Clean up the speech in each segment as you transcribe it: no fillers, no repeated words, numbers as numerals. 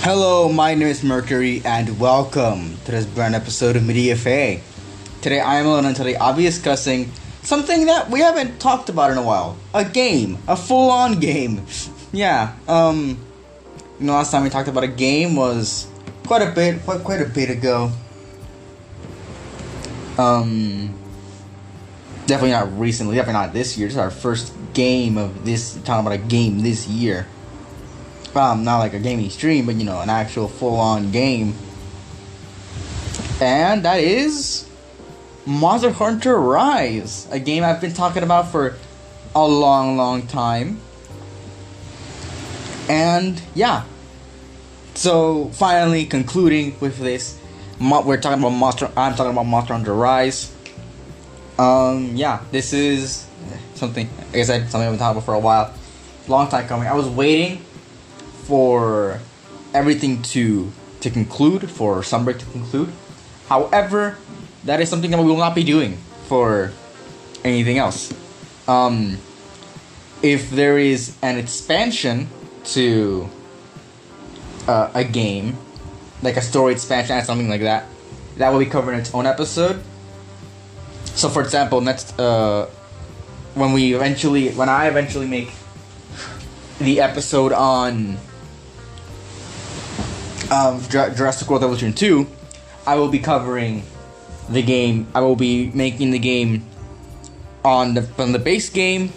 Hello, my name is Mercury, and welcome to this brand episode of Media Faye. Today, I am alone, and today I'll be discussing something that we haven't talked about in a while. A game. A full-on game. Yeah, last time we talked about a game was quite a bit ago. Definitely not recently, definitely not this year. This is our first game of this, talking about a game this year. Not like a gaming stream, but an actual full-on game. And that is Monster Hunter Rise, a game I've been talking about for a long time. And yeah, so finally concluding with this, I'm talking about Monster Hunter Rise. This is something, like I said, something I've been talking about for a while, long time coming. I was waiting for everything to conclude, for Sunbreak to conclude. However, that is something that we will not be doing for anything else. If there is an expansion to a game, like a story expansion or something like that, that will be covered in its own episode. So, for example, next when I eventually make the episode on Jurassic World Evolution 2, I will be covering the game. I will be making the game from the base game,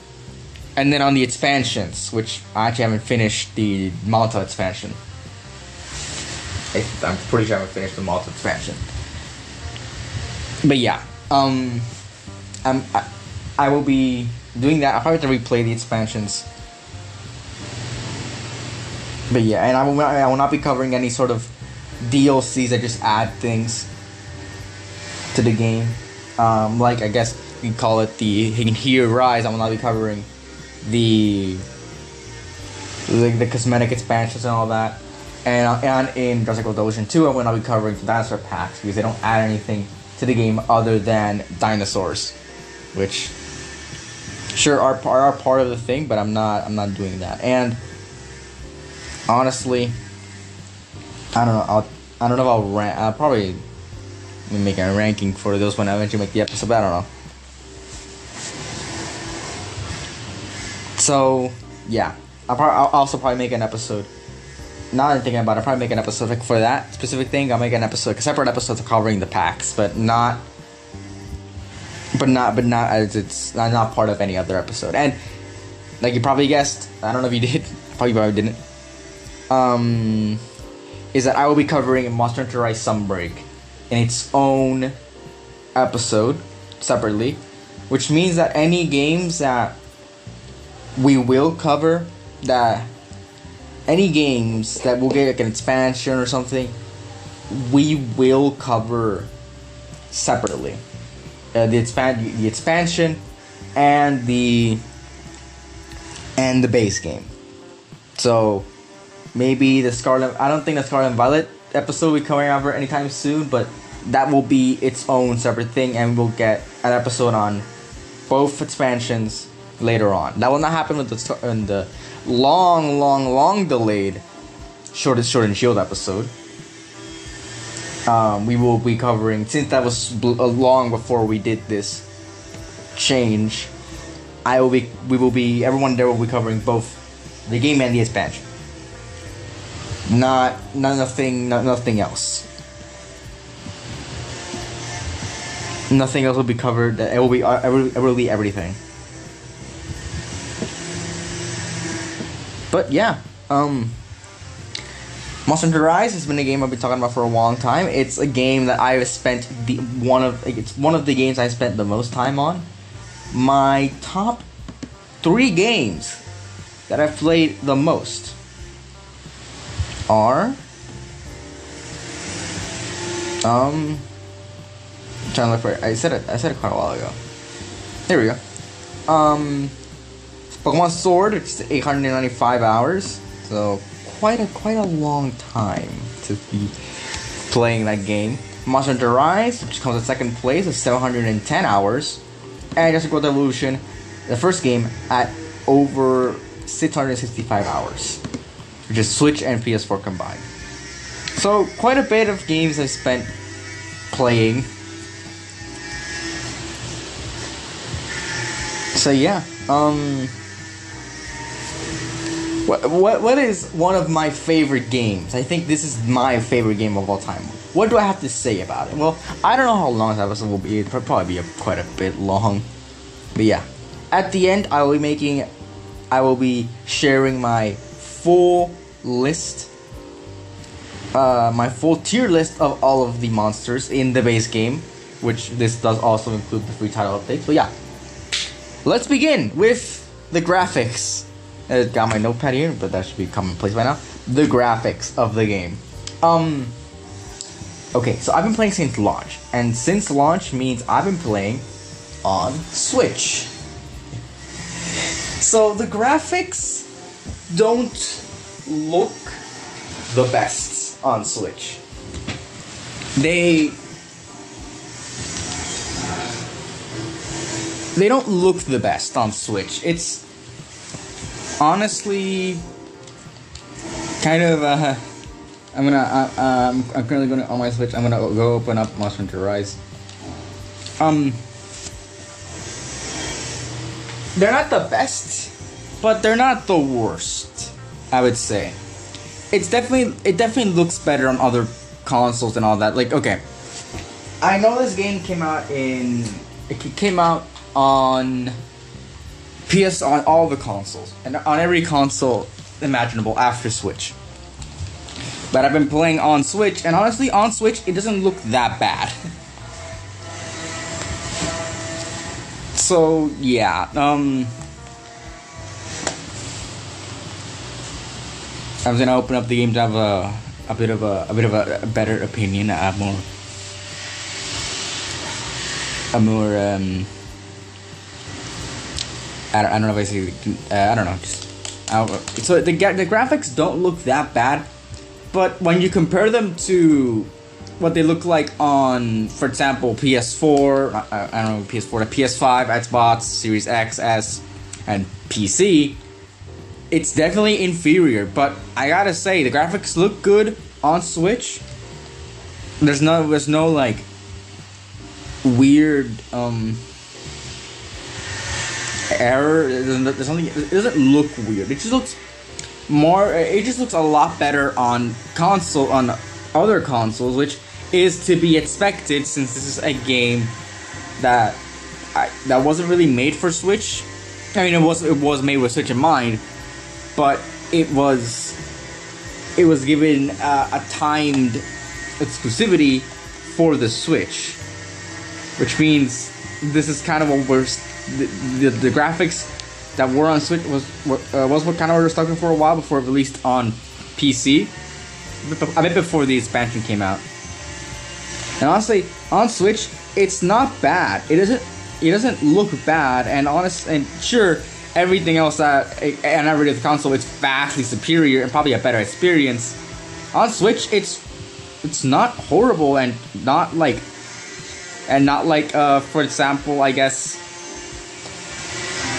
and then on the expansions, which I actually haven't finished the Malta expansion. I'm pretty sure I haven't finished the Malta expansion. But yeah, I will be doing that. I'll probably have to replay the expansions. But yeah, and I will not be covering any sort of DLCs that just add things to the game. Like, I guess you call it the Here Rise. I will not be covering the cosmetic expansions and all that. And in Jurassic World Evolution 2, I will not be covering the dinosaur packs because they don't add anything to the game other than dinosaurs, which sure are part of the thing, but I'm not doing that. And honestly, I don't know. I don't know if I'll rank. I'll probably make a ranking for those when I eventually make the episode, but I don't know. So yeah, I'll also probably make an episode. Now that I'm thinking about it, I'll probably make an episode like for that specific thing. I'll make an episode, a separate episode covering the packs, but not as it's not part of any other episode. And like you probably guessed, I don't know if you did, probably didn't. Is that I will be covering Monster Hunter Rise Sunbreak in its own episode separately, which means that any games that we will cover, any games that will get like an expansion or something, we will cover separately. The expansion and the base game. So maybe I don't think the Scarlet and Violet episode will be coming over anytime soon, but that will be its own separate thing, and we'll get an episode on both expansions later on. That will not happen with the long delayed Sword and Shield episode. We will be covering, since that was long before we did this change, everyone there will be covering both the game and the expansion. Nothing else. Nothing else will be covered. It will be everything. But yeah, Monster Hunter Rise has been a game I've been talking about for a long time. It's a game that I've spent it's one of the games I spent the most time on. My top 3 games that I've played the most are I'm trying to look for it. I said it quite a while ago. There we go. Pokemon Sword, it's 895 hours, so quite a long time to be playing that game. Monster Hunter Rise, which comes in second place, is 710 hours, and Jurassic World Evolution, the first game, at over 665 hours, which is Switch and PS4 combined. So quite a bit of games I spent playing. So yeah, what is one of my favorite games? I think this is my favorite game of all time. What do I have to say about it? Well, I don't know how long this episode will be. It'll probably be quite a bit long. But yeah, at the end, I will be sharing my full list, my full tier list of all of the monsters in the base game, which this does also include the free title updates. But yeah, let's begin with the graphics. I got my notepad here, but that should be commonplace by now. The graphics of the game. Okay, so I've been playing since launch, and since launch means I've been playing on Switch. So the graphics don't look the best on Switch. They don't look the best on Switch. It's honestly kind of I'm currently going on my Switch. I'm gonna go open up Monster Hunter Rise. They're not the best, but they're not the worst, I would say. It definitely looks better on other consoles and all that. Like, okay, I know this game came out on on all the consoles and on every console imaginable after Switch. But I've been playing on Switch, and honestly, on Switch it doesn't look that bad. So yeah, I'm gonna open up the game to have a bit of a better opinion, a more I don't know if I say I don't know. So the graphics don't look that bad, but when you compare them to what they look like on, for example, PS4, I don't know, PS4 to PS5, Xbox, Series X, S, and PC, it's definitely inferior. But I gotta say, the graphics look good on Switch. There's no like weird error. There's something. It doesn't look weird. It just looks more. It just looks a lot better on other consoles, which is to be expected since this is a game that wasn't really made for Switch. I mean, it was made with Switch in mind, but it was given a timed exclusivity for the Switch, which means this is kind of what the graphics that were on Switch was what kind of we were stuck in for a while before it released on PC, a bit before the expansion came out. And honestly, on Switch, it's not bad. It doesn't look bad, and sure, everything else and every other console, it's vastly superior and probably a better experience. On Switch, it's not horrible and not like for example, I guess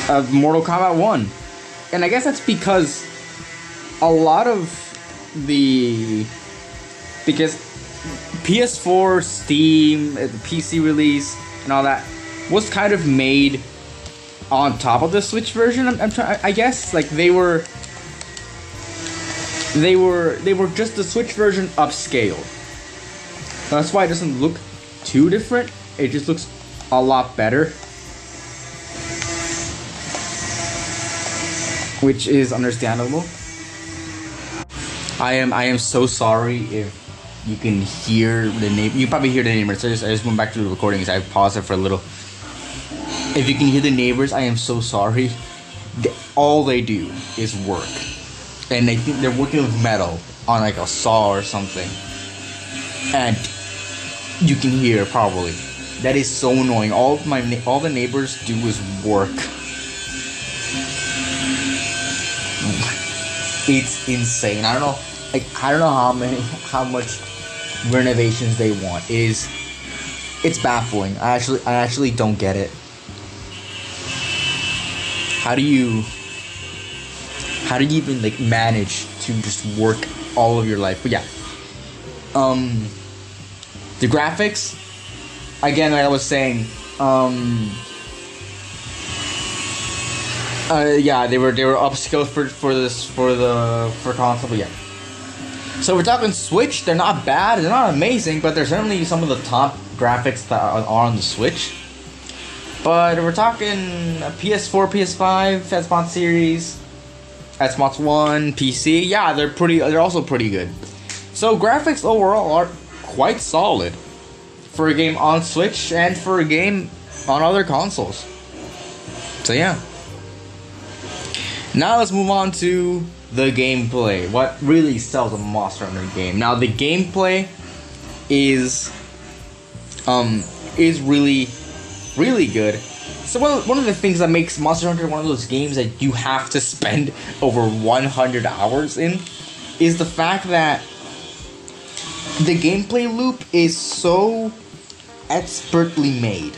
of Mortal Kombat 1. And I guess that's because a lot of because PS4, Steam, the PC release, and all that was kind of made on top of the Switch version. I guess like they were just the Switch version upscaled. That's why it doesn't look too different. It just looks a lot better, which is understandable. I am so sorry if you can hear the name. You probably hear the neighbors. I just went back to the recordings. I paused it for a little. If you can hear the neighbors, I am so sorry. All they do is work, and they think they're working with metal on like a saw or something, and you can hear probably. That is so annoying. All the neighbors do is work. It's insane. I don't know how much renovations they want. It's baffling. I actually don't get it. How do you even like manage to just work all of your life? But yeah, The graphics, again, like I was saying, yeah, they were upscaled for console, but yeah. So we're talking Switch. They're not bad. They're not amazing, but they're certainly some of the top graphics that are on the Switch. But we're talking PS4, PS5, Xbox Series, Xbox One, PC. Yeah, they're also pretty good. So graphics overall are quite solid for a game on Switch and for a game on other consoles. So yeah. Now let's move on to the gameplay. What really sells a Monster Hunter game? Now the gameplay is really good. So one of the things that makes Monster Hunter one of those games that you have to spend over 100 hours in is the fact that the gameplay loop is so expertly made.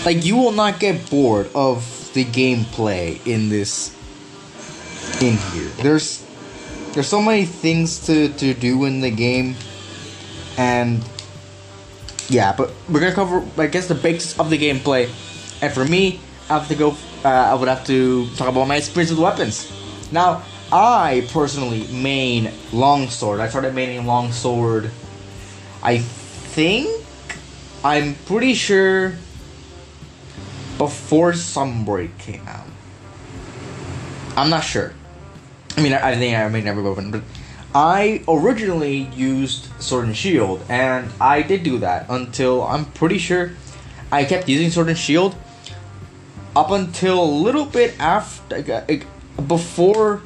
Like, you will not get bored of the gameplay in here. There's so many things to do in the game, and yeah, but we're gonna cover, I guess, the basics of the gameplay. And for me, I would have to talk about my experience with weapons. Now, I personally main longsword. I started maining longsword, I'm pretty sure, before Sunbreak came out. I'm not sure. I mean, I think I made every weapon, but I originally used Sword and Shield, and I did do that until, I'm pretty sure, I kept using Sword and Shield up until a little bit after, before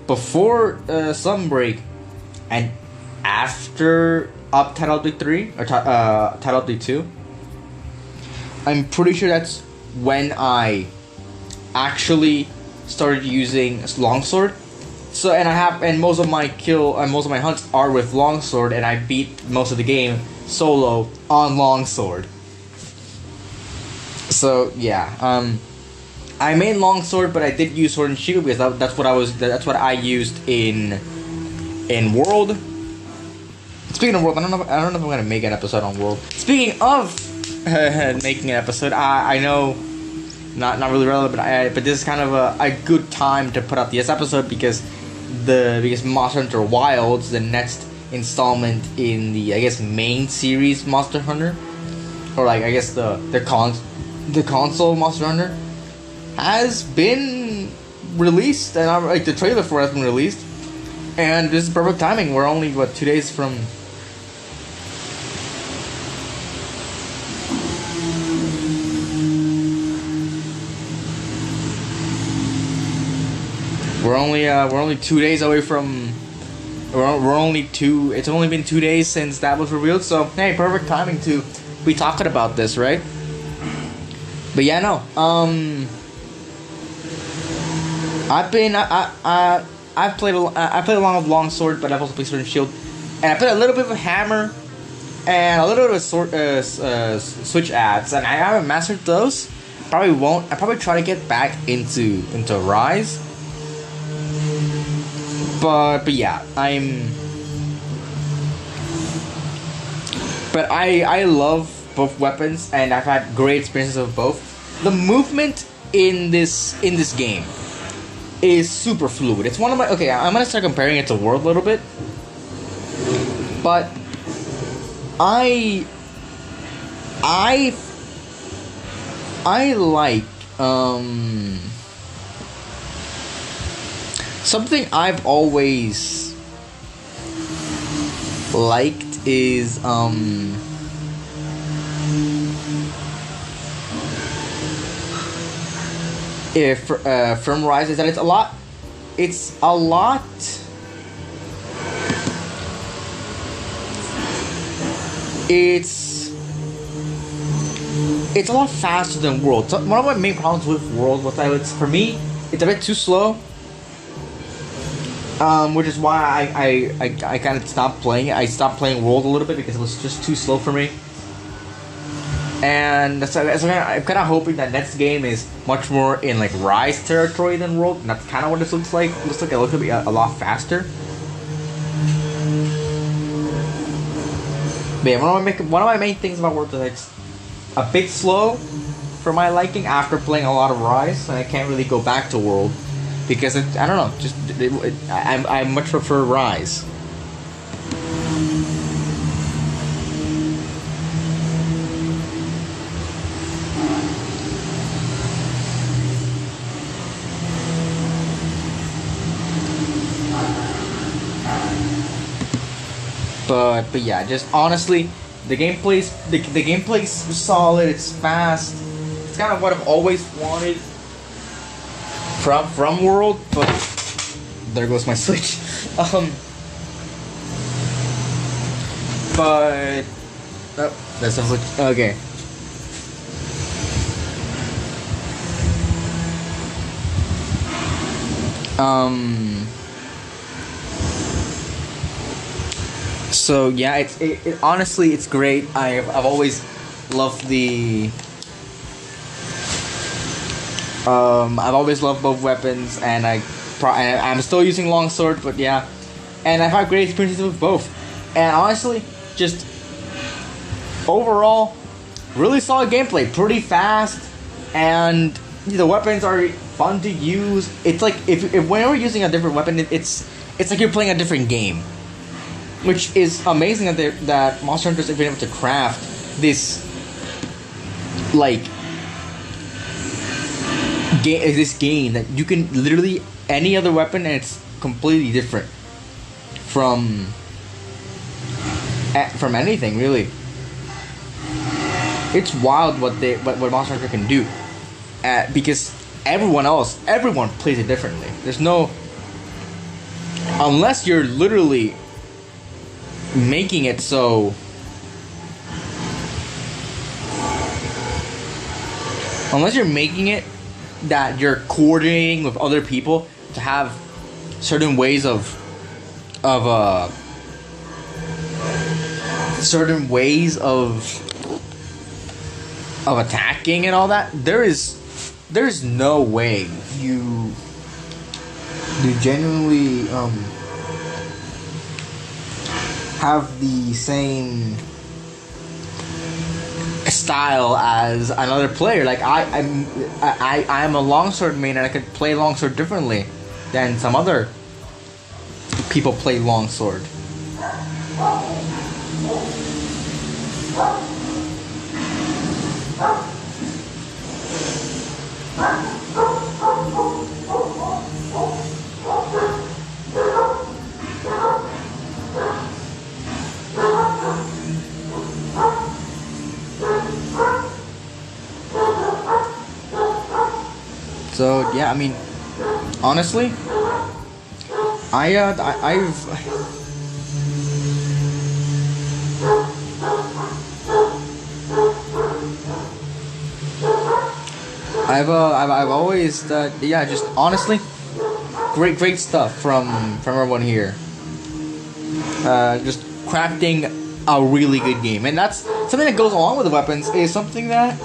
Sunbreak, and after Title Update 3 or Title Update 2. I'm pretty sure that's when I actually started using longsword. So, and most of my hunts are with longsword, and I beat most of the game solo on longsword. So yeah, I made longsword, but I did use sword and shield because that's what I used in World. Speaking of World, I don't know if I'm gonna make an episode on World. Speaking of making an episode, I know, not really relevant, but this is kind of a good time to put out this episode because Monster Hunter Wilds, the next installment in the, I guess, main series Monster Hunter, or like, I guess the console Monster Hunter, has been released, and the trailer for it has been released, and this is perfect timing. We're only 2 days from. We're only 2 days away from. It's only been 2 days since that was revealed, so hey, perfect timing to be talking about this, right? But yeah, no. I've played along with longsword, but I've also played sword and shield, and I played a little bit of hammer, and a little bit of switch adds, and I haven't mastered those. Probably won't. I probably try to get back into Rise. But yeah, I love both weapons, and I've had great experiences of both. The movement in this game is super fluid. It's one of my, okay, I'm gonna start comparing it to World a little bit, but I like something I've always liked is from Rise, is that it's a lot faster than World. So one of my main problems with World was that for me it's a bit too slow, which is why I kind of stopped playing it. I stopped playing World a little bit because it was just too slow for me. And so I'm kind of hoping that next game is much more in like Rise territory than World, and that's kind of what this looks like. It looks like it looks to be a lot faster. But yeah, one of my main things about World is it's a bit slow for my liking after playing a lot of Rise, and I can't really go back to World because I don't know, I much prefer Rise. But yeah, just honestly, the gameplay's solid. It's fast. It's kind of what I've always wanted from World. But there goes my Switch. But oh, that's okay. So yeah, it honestly it's great. I've always loved the I've always loved both weapons, and I'm still using longsword, but yeah, and I've had great experiences with both. And honestly, just overall, really solid gameplay, pretty fast, and the weapons are fun to use. It's like if whenever you're using a different weapon, it's like you're playing a different game. Which is amazing that Monster Hunters have been able to craft this game that you can literally any other weapon and it's completely different from anything really. It's wild what Monster Hunter can do, because everyone plays it differently. There's no, unless you're literally making it so that you're coordinating with other people to have certain ways of attacking and all that, there's no way you genuinely have the same style as another player. Like I'm a longsword main, and I could play longsword differently than some other people play longsword. So yeah, I mean, honestly, I've always yeah, just honestly, great stuff from everyone here. Just crafting a really good game, and that's something that goes along with the weapons. Is something that,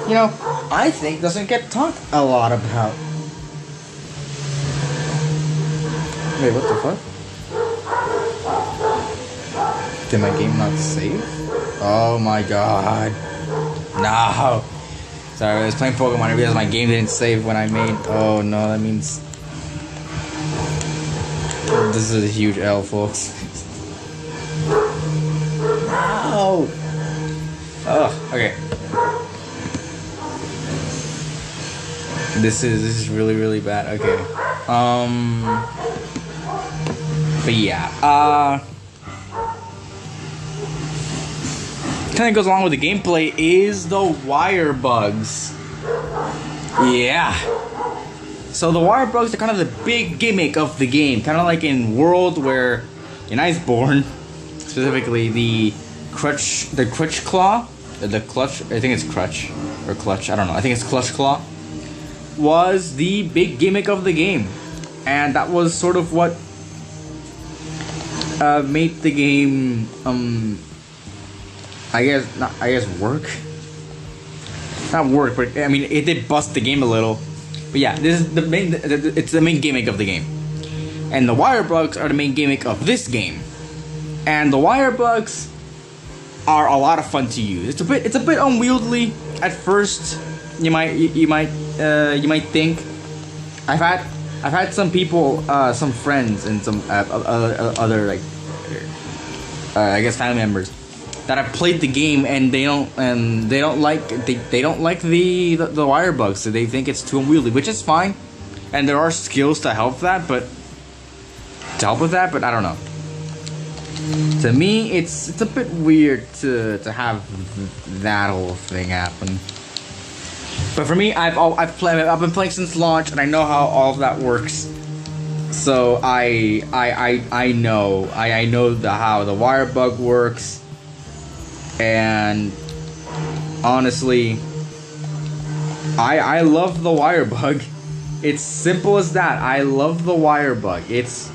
you know, I think doesn't get talked a lot about. Wait, what the fuck? Did my game not save? Oh my god. No. Sorry, I was playing Pokemon and I realized my game didn't save when I made... Oh no, that means... This is a huge L, folks. No! Oh, okay. This is really bad. Okay. But yeah. Kind of goes along with the gameplay is the wire bugs. Yeah. So the wire bugs are kind of the big gimmick of the game, kind of like in World, where in Iceborne, specifically the clutch claw, the clutch. I think it's crutch or clutch. I don't know. I think it's clutch claw. Was the big gimmick of the game, and that was sort of what made the game I guess work. Not work, but I mean it did bust the game a little. But yeah, this is it's the main gimmick of the game, and the wire bugs are the main gimmick of this game. And the wire bugs are a lot of fun to use. It's a bit unwieldy at first. You might think. I've had some people, some friends and some other like I guess family members that have played the game and they don't like the wire bugs. So they think it's too unwieldy, which is fine. And there are skills to help with that, but I don't know. To me, it's a bit weird to have that whole thing happen. But for me, I've been playing since launch, and I know how all of that works. So I know how the wire bug works, and honestly, I love the wire bug. It's simple as that. I love the wire bug. It's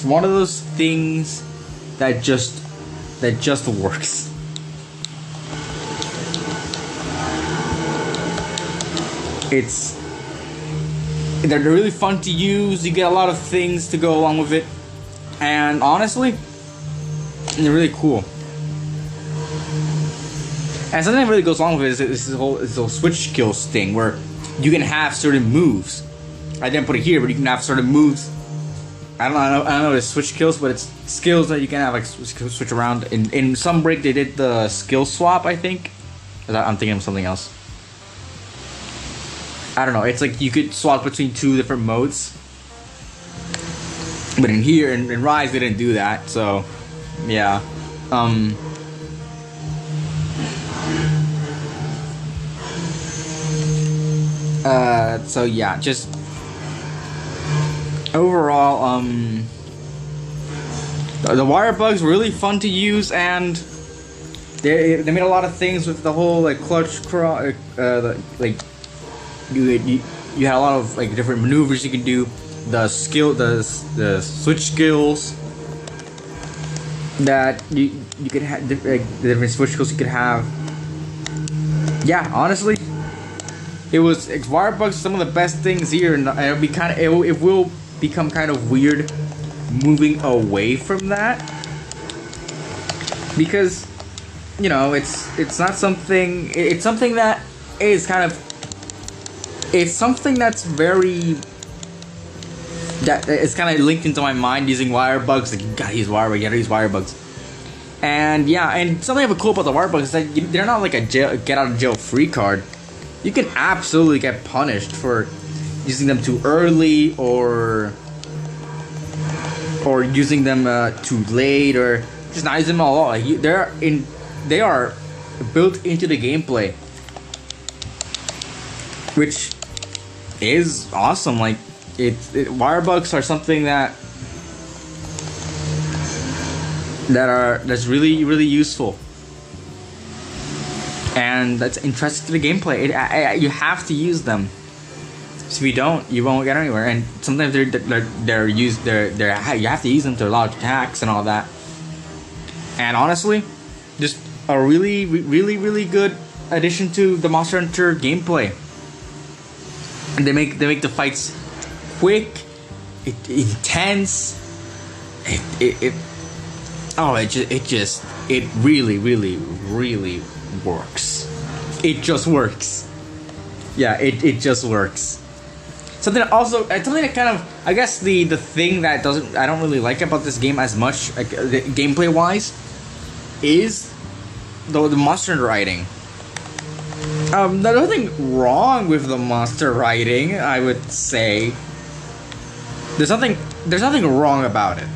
one of those things that just works. They're really fun to use. You get a lot of things to go along with it, and honestly, they're really cool. And something that really goes along with it is this whole switch skills thing, where you can have certain moves. I didn't put it here, but you can have certain moves. I don't know the switch skills, but it's skills that you can have like switch around. In Sunbreak, they did the skill swap, I think. I'm thinking of something else. I don't know. It's like you could swap between two different modes. But in here, in Rise, they didn't do that. So, yeah. So yeah, just overall, the wire bugs were really fun to use, and they made a lot of things with the whole like clutch you had a lot of like different maneuvers you can do, the switch skills that you could have, the different switch skills you could have. Yeah, honestly, wire bugs are some of the best things here, and it'll be it will become kind of weird moving away from that, because it's not something. It's something that is kind of. It's something that's it's kind of linked into my mind, using wire bugs. Like, you gotta use wire bugs, you gotta use wire bugs. And yeah, and something cool about the wire bugs is that they're not like a get out of jail free card. You can absolutely get punished for using them too early, or using them too late, or just not using them at all. Like, they are built into the gameplay, which is awesome. Like, wire bugs are something that's really, really useful, and that's interesting to the gameplay. You have to use them. So if you don't, you won't get anywhere. And sometimes they're used. You have to use them to launch attacks and all that. And honestly, just a really, really, really good addition to the Monster Hunter gameplay. And they make the fights quick, intense. It really, really, really works. It just works. Yeah, it just works. Something that kind of, I guess the thing that I don't really like about this game as much, like, gameplay wise, is the monster writing. There's nothing wrong with the monster writing, I would say. There's nothing wrong about it.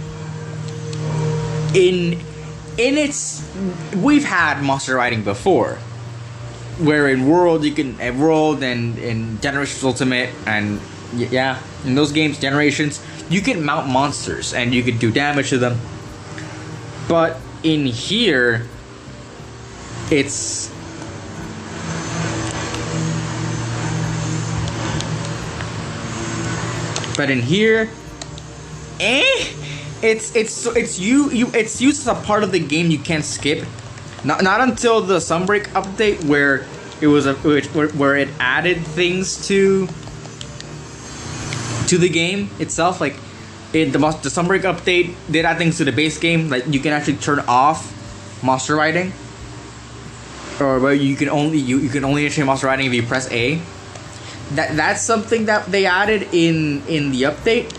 We've had monster writing before, where in World and in Generations Ultimate, and yeah, in those games, Generations, you can mount monsters and you can do damage to them. But in here, it's used as a part of the game you can't skip. Not until the Sunbreak update, where where it added things to the game itself. Like, the Sunbreak update did add things to the base game. Like, you can actually turn off monster riding, or where you can only initiate monster riding if you press A. That's something that they added in the update.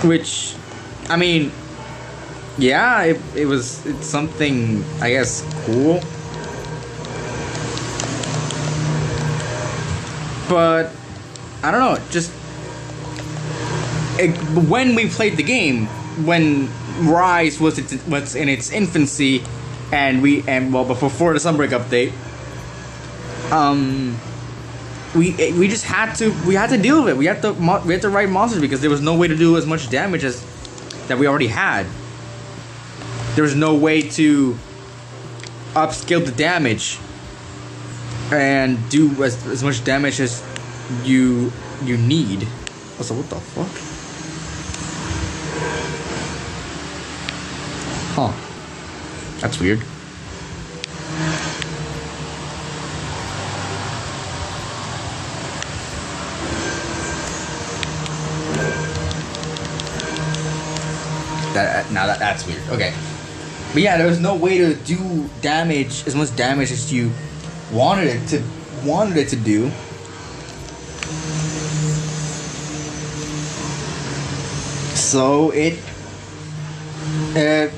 Which, I mean, yeah, it's something, I guess, cool. But I don't know, just when we played the game, when Rise was in its infancy, and before the Sunbreak update, we just had to deal with it. We had to ride monsters because there was no way to do as much damage as that we already had. There was no way to upscale the damage and do as much damage as you need. So what the fuck? Huh. That's weird. That's weird. Okay. But yeah, there was no way to do damage, as much damage as you wanted it to do. So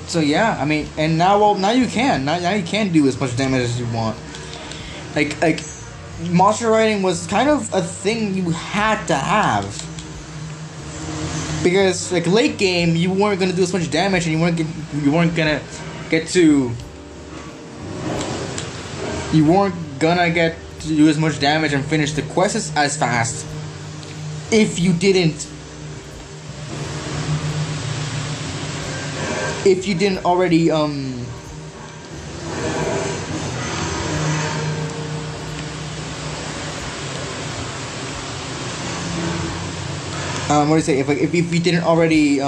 so yeah, I mean, and now you can do as much damage as you want. Like monster riding was kind of a thing you had to have, because like late game you weren't gonna do as much damage, and you weren't gonna get to do as much damage and finish the quests as fast if you didn't already what do you say, if you didn't already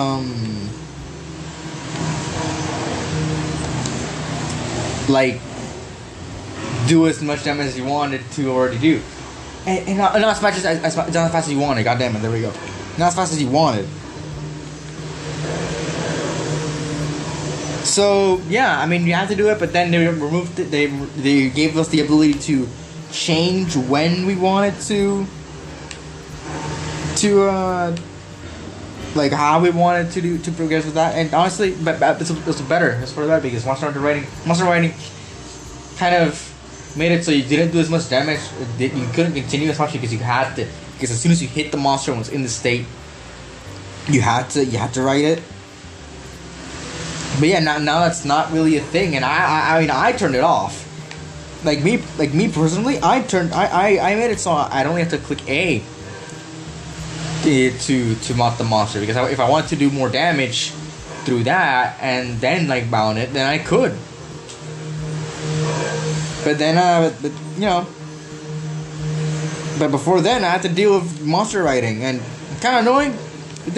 like do as much damage as you wanted to already do, and not as fast as you wanted. God damn it, there we go. Not as fast as you wanted. So yeah, I mean, you have to do it, but then they removed it. They gave us the ability to change when we wanted to like how we wanted to progress with that. And honestly, but it's better. It's for that, because monster riding kind of made it so you didn't do as much damage. You couldn't continue as much because you had to. Because as soon as you hit the monster and was in the state, you had to ride it. But yeah, now that's not really a thing, and I mean, I turned it off. Like me personally, I made it so I'd only have to click A to mount the monster, because if I wanted to do more damage through that and then like mount it, then I could. But then but you know, but before then I had to deal with monster riding, and kind of annoying. It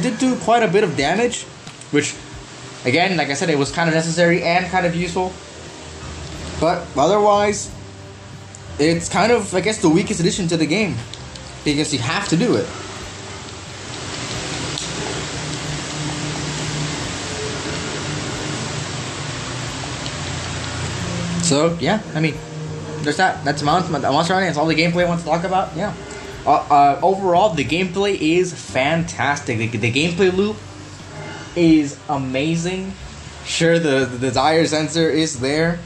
did do quite a bit of damage, which, again, like I said, it was kind of necessary and kind of useful. But otherwise, it's kind of, I guess, the weakest addition to the game, because you have to do it. So yeah, I mean, there's that. That's monster riding. That's all the gameplay I want to talk about. Yeah. Overall, the gameplay is fantastic. The gameplay loop is amazing. Sure, the desire sensor is there.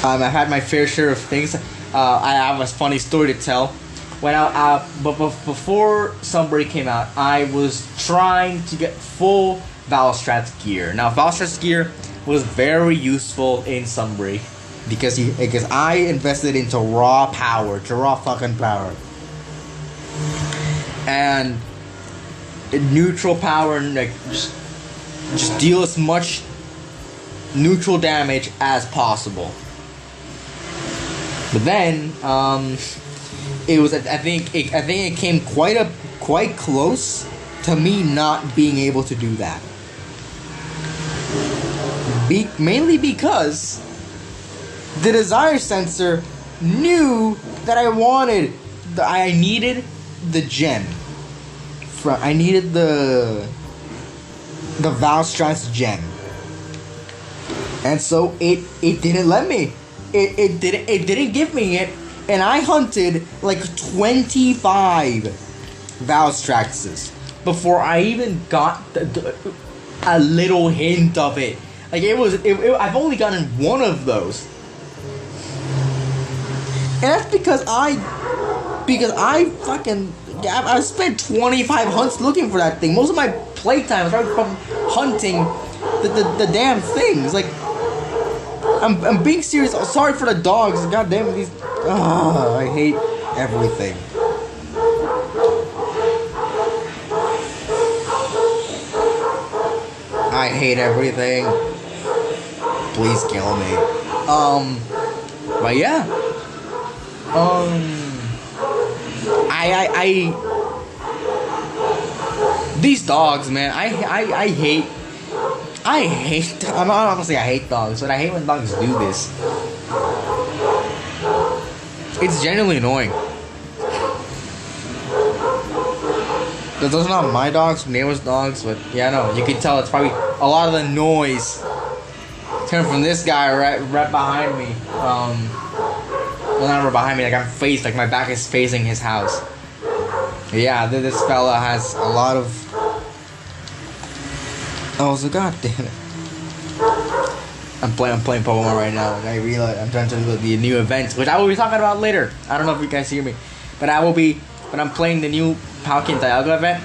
I've had my fair share of things. I have a funny story to tell. But before Sunbreak came out, I was trying to get full Valstrat's gear. Now, Valstrat's gear was very useful in Sunbreak because I invested into raw fucking power, and neutral power, and like just deal as much neutral damage as possible. But then it was, I think it came quite close to me not being able to do that. Mainly because the desire sensor knew that I needed the gem. I needed the Valstrax gem, and so it didn't let me. It didn't give me it, and I hunted like 25 Valstraxes before I even got a little hint of it. Like I've only gotten one of those, and that's because I spent 25 hunts looking for that thing. Most of my playtime was probably from hunting the damn things. Like, I'm being serious. Sorry for the dogs. God damn these. I hate everything. I hate everything. Please kill me. But yeah. These dogs, man. I hate. I'm not gonna say I hate dogs, but I hate when dogs do this. It's genuinely annoying. Those are not my dogs, neighbor's dogs, but yeah, no, you can tell it's probably a lot of the noise coming from this guy right behind me. Well, not right behind me, like my back is facing his house. Yeah, this fella has a lot of. Oh, so god damn it! I'm playing Pokemon right now, and I realize I'm trying to do the new event, which I will be talking about later. I don't know if you guys hear me, but I'm playing the new Palkia and Dialga event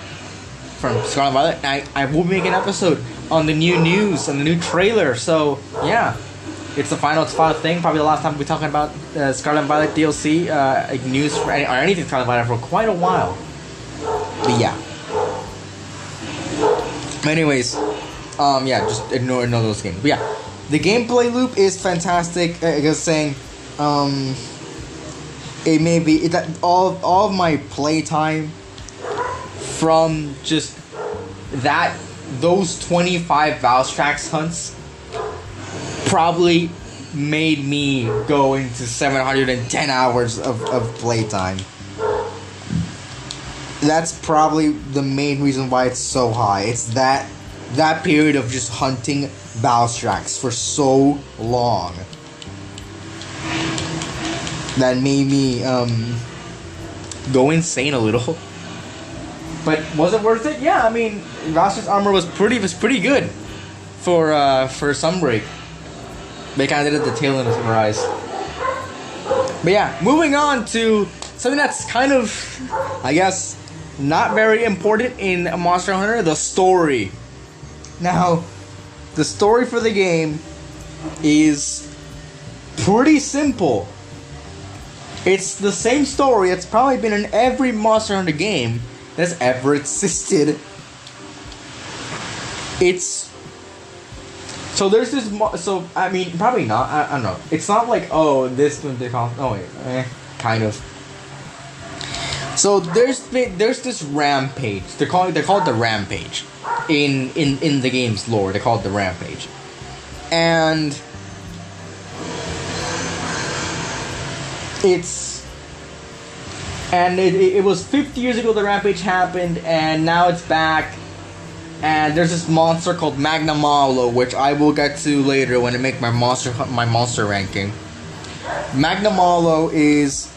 from Scarlet and Violet. I will make an episode on the new news and the new trailer. So yeah, it's the final thing. Probably the last time we'll be talking about Scarlet and Violet DLC like news or anything Scarlet and Violet for quite a while. But yeah. Anyways, yeah, just ignore those games. But yeah, the gameplay loop is fantastic. I was saying, it may be all of my playtime from just those 25 Valstrax hunts probably made me go into 710 hours of playtime. That's probably the main reason why it's so high. It's that period of just hunting Valstrax for so long that made me go insane a little. But was it worth it? Yeah, I mean, Valstrax armor was pretty good for Sunbreak. They kind of did it at the tail end of Rise. But yeah, moving on to something that's kind of, I guess, not very important in Monster Hunter, the story. Now, the story for the game is pretty simple. It's the same story that's probably been in every Monster Hunter game that's ever existed. So there's this. So I mean, probably not. I don't know. It's not like this one they call. Oh wait, kind of. So there's this rampage. They call it the rampage, in the game's lore. They call it the rampage, and it was 50 years ago the rampage happened, and now it's back. And there's this monster called Magnamalo, which I will get to later when I make my monster ranking. Magnamalo is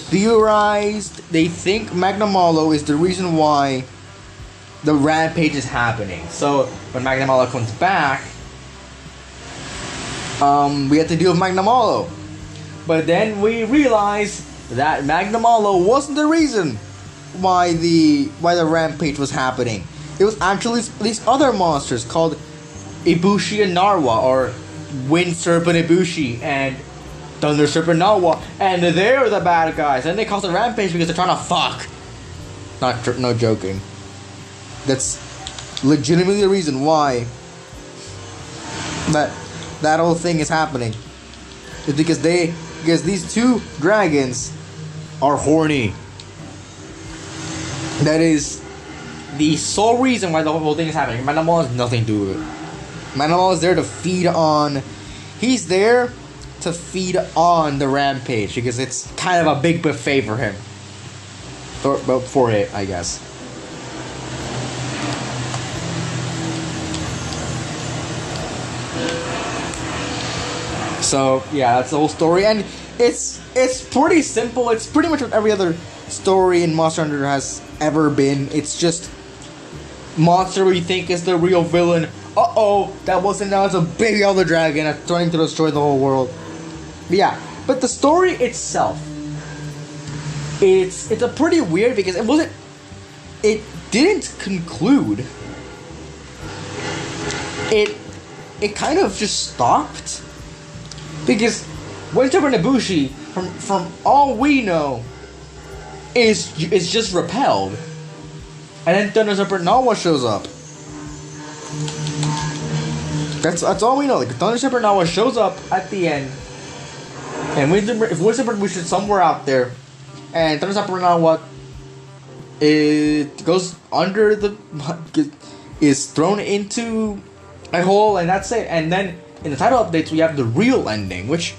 theorized. They think Magnamalo is the reason why the rampage is happening. So when Magnamalo comes back, we have to deal with Magnamalo. But then we realize that Magnamalo wasn't the reason why the rampage was happening. It was actually these other monsters called Ibushi and Narwa, or Wind Serpent Ibushi and Thunder Serpent Narwa, and they're the bad guys. And they cause a rampage because they're trying to fuck. No joking. That's legitimately the reason why that whole thing is happening. It's because these two dragons are horny. That is the sole reason why the whole thing is happening. Magnamalo has nothing to do with it. Magnamalo is there to feed on. He's there to feed on the rampage because it's kind of a big buffet for him. Or for it, I guess. So yeah, that's the whole story, and it's pretty simple. It's pretty much what every other story in Monster Hunter has ever been. It's just monster we think is the real villain. Uh-oh, that wasn't. Now it's a big elder dragon that's trying to destroy the whole world. But yeah, but the story itself, it's a pretty weird because it didn't conclude. It kind of just stopped because Winter Ibushi, from all we know, is just repelled, and then Thunder Shepherd Nawa shows up. That's all we know. Like Thunder Shepherd Nawa shows up at the end, and if Winter Ibushi is somewhere out there, and Thunder Shepherd Nawa it goes under is thrown into a hole, and that's it. And then in the title updates we have the real ending, which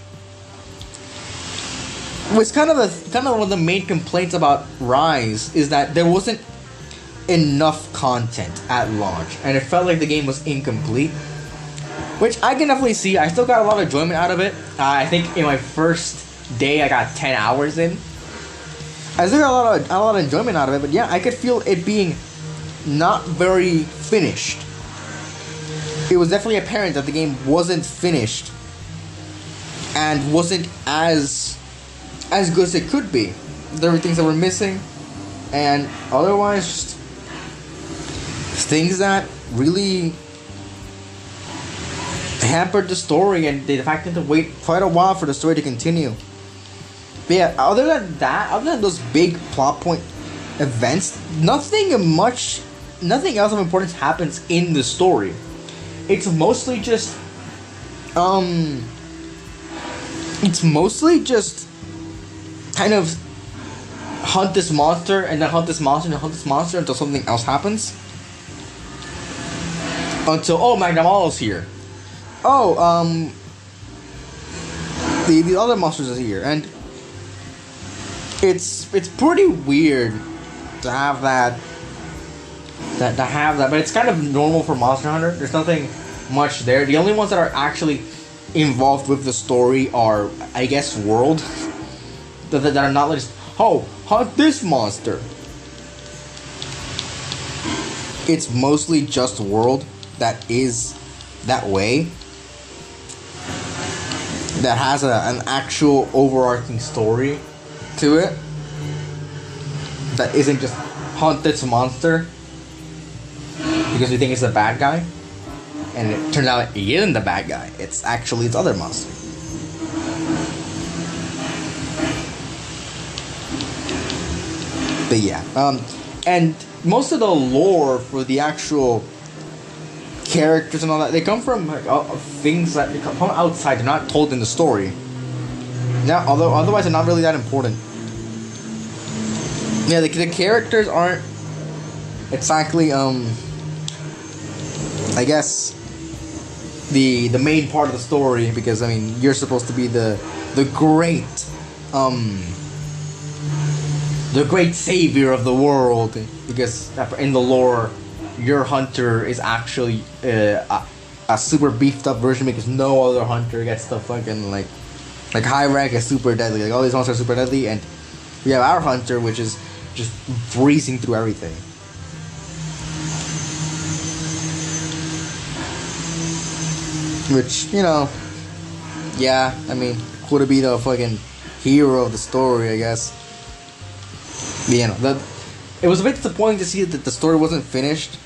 was kind of one of the main complaints about Rise, is that there wasn't enough content at launch, and it felt like the game was incomplete, which I can definitely see. I still got a lot of enjoyment out of it. I think in my first day I got 10 hours in. I still got a lot of enjoyment out of it, but yeah, I could feel it being not very finished. It was definitely apparent that the game wasn't finished and wasn't as good as it could be. There were things that were missing, and otherwise just things that really hampered the story, and the fact that they had to wait quite a while for the story to continue. But yeah, other than those big plot point events, nothing else of importance happens in the story. It's mostly just kind of hunt this monster, and then hunt this monster, and hunt this monster until something else happens. Until, oh, Magnamalo's here. Oh, the other monsters are here, and it's pretty weird to have that, but it's kind of normal for Monster Hunter. There's nothing much there. The only ones that are actually involved with the story are, I guess, world that are not just, oh, hunt this monster. It's mostly just world that is that way, that has an actual overarching story to it, that isn't just hunt this monster because we think it's a bad guy, and it turns out he isn't the bad guy. It's actually its other monster. But yeah, and most of the lore for the actual characters and all that, they come from things that come from outside. They're not told in the story. Now, although otherwise they're not really that important. Yeah, the characters aren't exactly I guess the main part of the story, because I mean you're supposed to be the great savior of the world, because in the lore your hunter is actually a super beefed up version, because no other hunter gets the fucking like high rank is super deadly. Like all these monsters are super deadly, and we have our hunter, which is just breezing through everything. Which, you know, yeah, I mean, could be the fucking hero of the story, I guess. But, you know, it was a bit disappointing to see that the story wasn't finished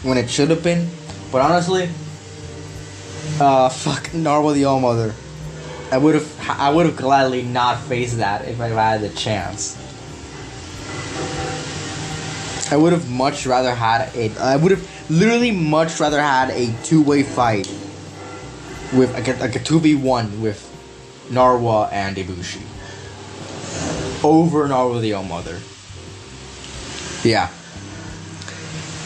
when it should have been. But honestly, fuck Narwhal the All-Mother. I would have gladly not faced that if I had the chance. I would have much rather had literally much rather had a two-way fight with like a 2v1 with Narwhal and Ibushi over Narwhal the All-Mother. Yeah.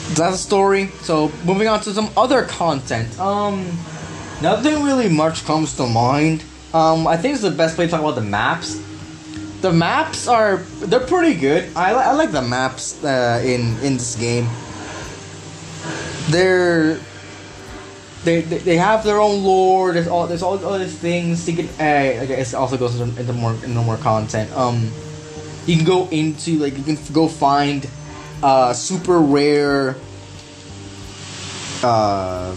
That's the story. So moving on to some other content. Nothing really much comes to mind. I think it's the best way to talk about the maps. The maps they're pretty good. I like the maps in this game. they have their own lore. There's all these things. You can I guess it also goes into more content. You can go into like you can go find super rare uh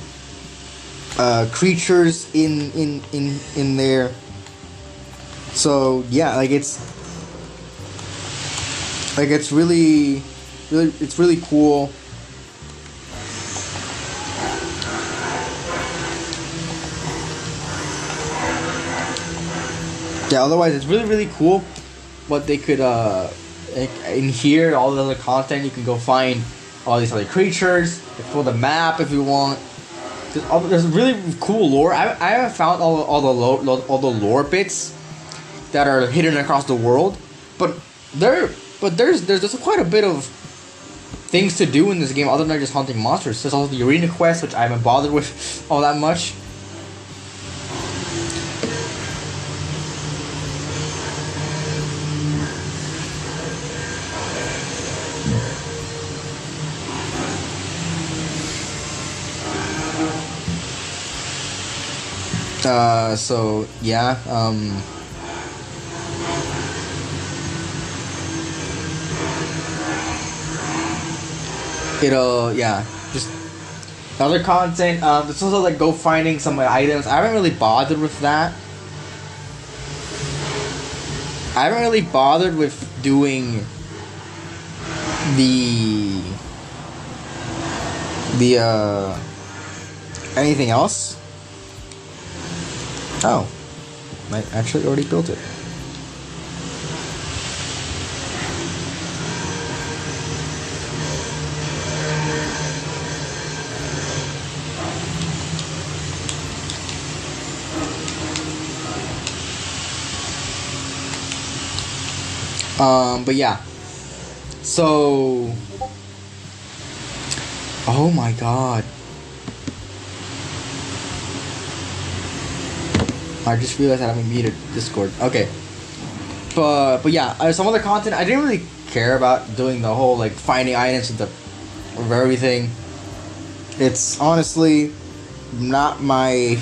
creatures in there. So yeah, it's really it's really cool. Yeah, otherwise it's really cool what they could in here, all the other content you can go find all these other creatures, explore the map if you want. There's really cool lore. I haven't found all the lore bits that are hidden across the world, but there's quite a bit of things to do in this game other than just hunting monsters. There's also the arena quest, which I haven't bothered with all that much. So yeah, it'll yeah, just other content. There's also like go finding some items. I haven't really bothered with that. I haven't really bothered with doing the anything else. Oh, I actually already built it. But yeah. So, oh my god. I just realized that I haven't muted Discord. Okay. But yeah, some other content I didn't really care about doing the whole like finding items of everything. It's honestly not my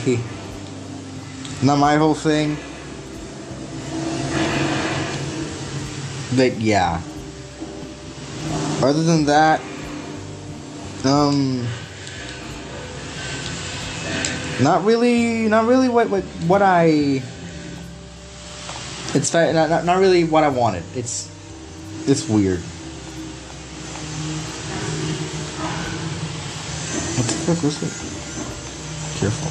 whole thing. But yeah. Other than that, not really what I. It's not really what I wanted. It's weird. What the fuck was it? Careful.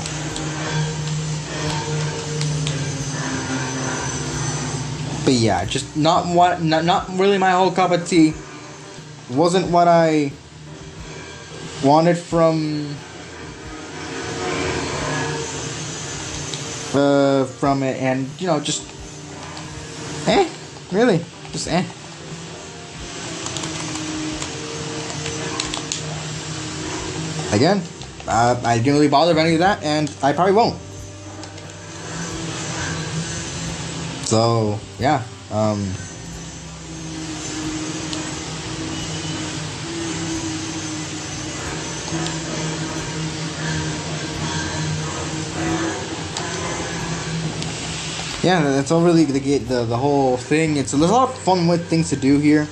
But yeah, just not really my whole cup of tea. Wasn't what I wanted from it, and just really just again. I didn't really bother with any of that, and I probably won't. So yeah, yeah, that's all really the whole thing. There's a lot of fun with things to do here,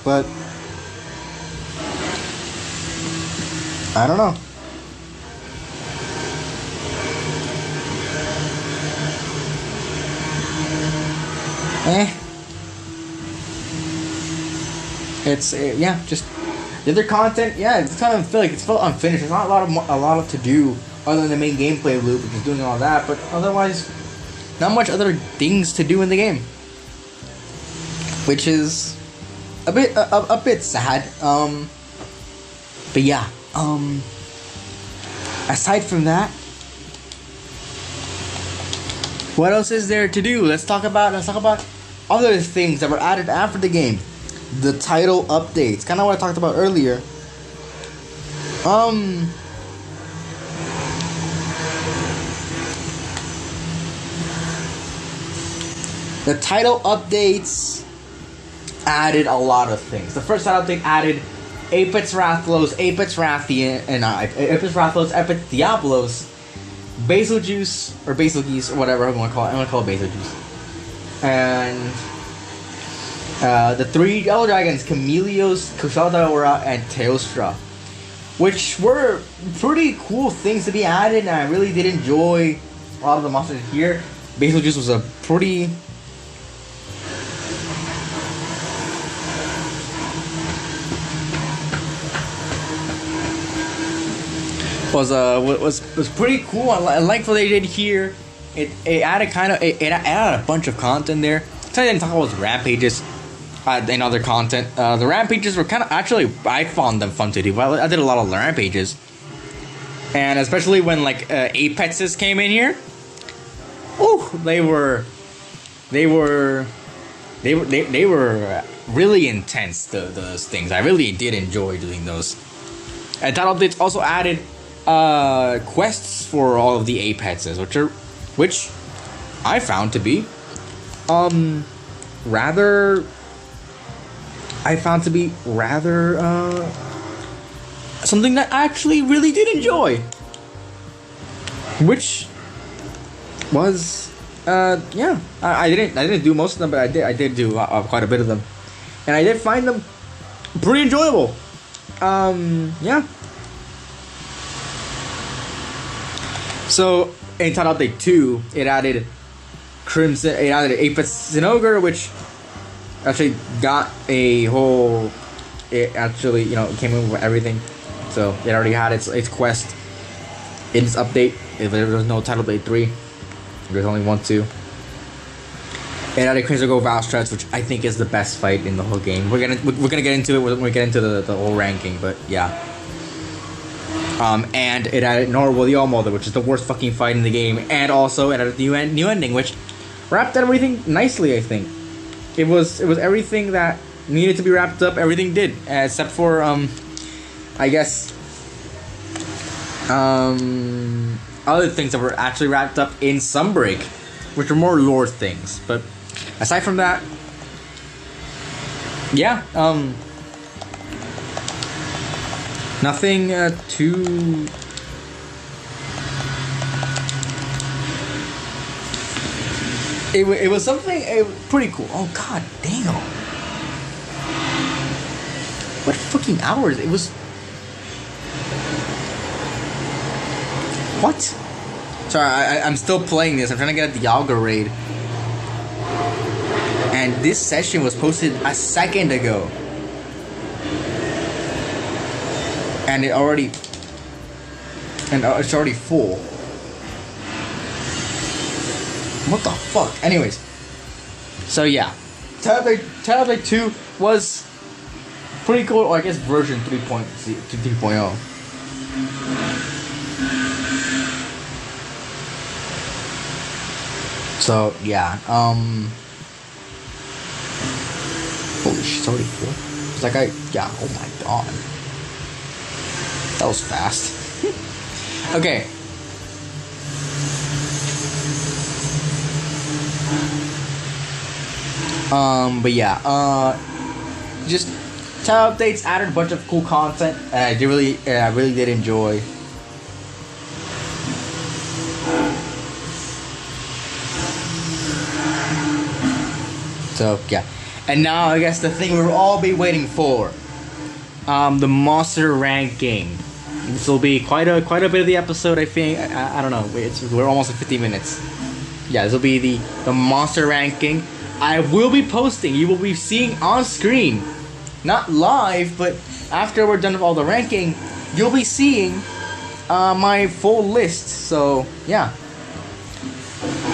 but I don't know. It's yeah, just the other content. Yeah, it's kind of feel like it's felt unfinished. There's not a lot of to do other than the main gameplay loop, which is doing all that. But otherwise, not much other things to do in the game, which is a bit sad. But yeah. Aside from that, what else is there to do? Let's talk about other things that were added after the game. The title updates, kind of what I talked about earlier. The title updates added a lot of things. The first title update added Apex Rathlos, Apex Rathian, and Apex Rathlos, Apex Diablos, Basil Juice, or Basil Geese, or whatever I want to call it. I'm going to call it Basil Juice. And the 3 Yellow Dragons, Chameleos, Kushadaora, and Teostra, which were pretty cool things to be added, and I really did enjoy a lot of the monsters here. Basil Juice was a pretty... was pretty cool. I like what they did here. It added it added a bunch of content there. So I didn't talk about rampages and other content. The rampages were kind of actually, I found them fun to do. I did a lot of rampages, and especially when like apexes came in here. Ooh, they were really intense. Those things I really did enjoy doing those. And that updates also added quests for all of the apexes, which I found to be rather something that I actually really did enjoy, which was yeah, I didn't do most of them, but I did do quite a bit of them, and I did find them pretty enjoyable. Yeah. So in Title Update 2, it added Apex Zinogre, which actually got a whole. It actually, came in with everything. So it already had its quest in its update. If there was no Title Update 3, there's only 1, 2. It added Quinzago Valstrats, which I think is the best fight in the whole game. We're gonna get into it when we get into the whole ranking, but yeah. And it added Norwell Mother, which is the worst fucking fight in the game, and also it added the new ending, which wrapped everything nicely. I think it was everything that needed to be wrapped up. Everything did, except for I guess other things that were actually wrapped up in Sunbreak, which are more lore things. But aside from that, yeah, nothing too. It was something pretty cool. Oh god damn! What fucking hours? It was. What? Sorry, I'm still playing this. I'm trying to get at the Dialga raid. And this session was posted a second ago. And it's already full. What the fuck? Anyways. So yeah. Tablet 2 was pretty cool, or I guess version 3.0. So yeah, holy shit, it's already full. It's like yeah, oh my god. That was fast. Okay. But yeah, just tab updates added a bunch of cool content, and I really did enjoy. So yeah, and now I guess the thing we'll all be waiting for, the monster ranking. This will be quite a bit of the episode. I think I don't know. We're almost at 50 minutes. Yeah, this will be the monster ranking. I will be posting. You will be seeing on screen, not live, but after we're done with all the ranking, you'll be seeing my full list. So yeah.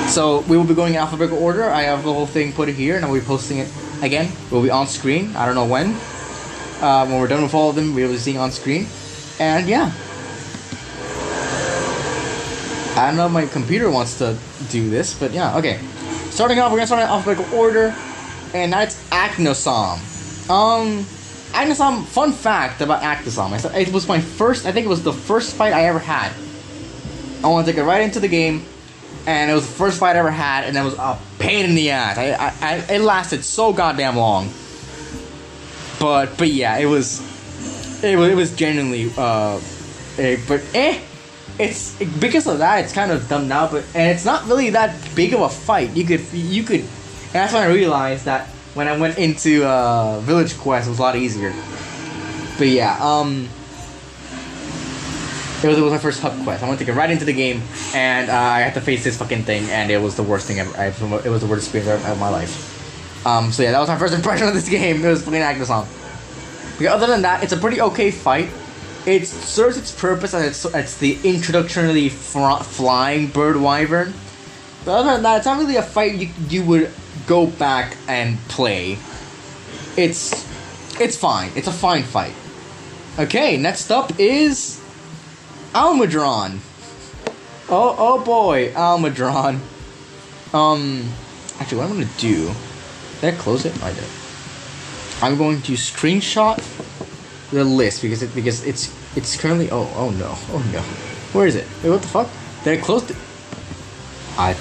So we will be going in alphabetical order. I have the whole thing put here, and I'll be posting it again. We'll be on screen. I don't know when. When we're done with all of them, we'll be seeing on screen. And yeah. I don't know if my computer wants to do this, but yeah, okay. Starting off, we're gonna start in alphabetical order, and that's Acnosom. Acnosom, fun fact about Acnosom. It was my first, I think it was the first fight I ever had. I want to take it right into the game. And it was the first fight I ever had, and it was a pain in the ass. It lasted so goddamn long. But yeah, it was It was genuinely but it's because of that it's kind of dumb now, and it's not really that big of a fight. You could and that's when I realized that when I went into Village Quest it was a lot easier. But yeah, it was my first hub quest. I wanted to get right into the game, and I had to face this fucking thing, and it was the worst thing ever. It was the worst experience of my life. So yeah, that was my first impression of this game. It was fucking Agnesong. Okay, other than that, it's a pretty okay fight. It serves its purpose as it's the introduction of the flying bird wyvern. But other than that, it's not really a fight you would go back and play. It's fine. It's a fine fight. Okay, next up is Almudron. Oh boy, Almudron. Actually, what I'm gonna do? Did I close it? I did. I'm going to screenshot the list because it's currently oh no. Where is it? Wait, what the fuck? Did I close it? I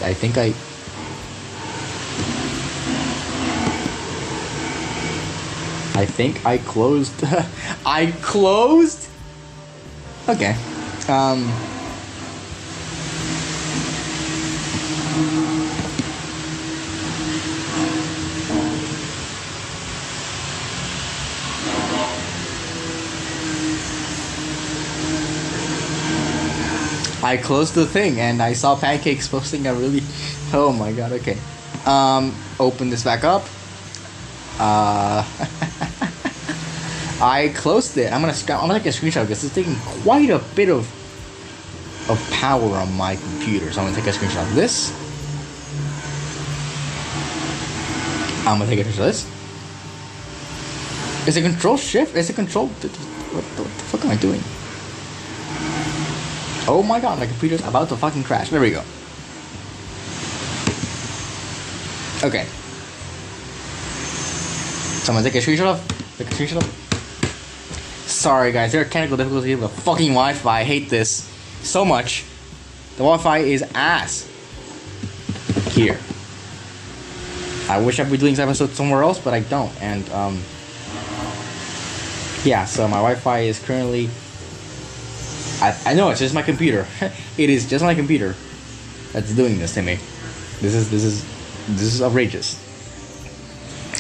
think I closed. I closed. Okay. I closed the thing and I saw Pancakes posting a really. Oh my god. Okay. Open this back up. I closed it. I'm gonna take a screenshot because it's taking quite a bit of power on my computer. So I'm gonna take a screenshot of this. I'm gonna take a picture of this. Is it control shift? Is it control? What the fuck am I doing? Oh my god, my computer's about to fucking crash. There we go. Okay. So I'm gonna take a screenshot of. Sorry guys, there are technical difficulties with the fucking Wi-Fi. I hate this so much. The Wi-Fi is ass. Here. I wish I'd be doing this episode somewhere else, but I don't. And yeah, so my Wi-Fi is currently. I know it's just my computer. It is just my computer that's doing this to me. This is outrageous.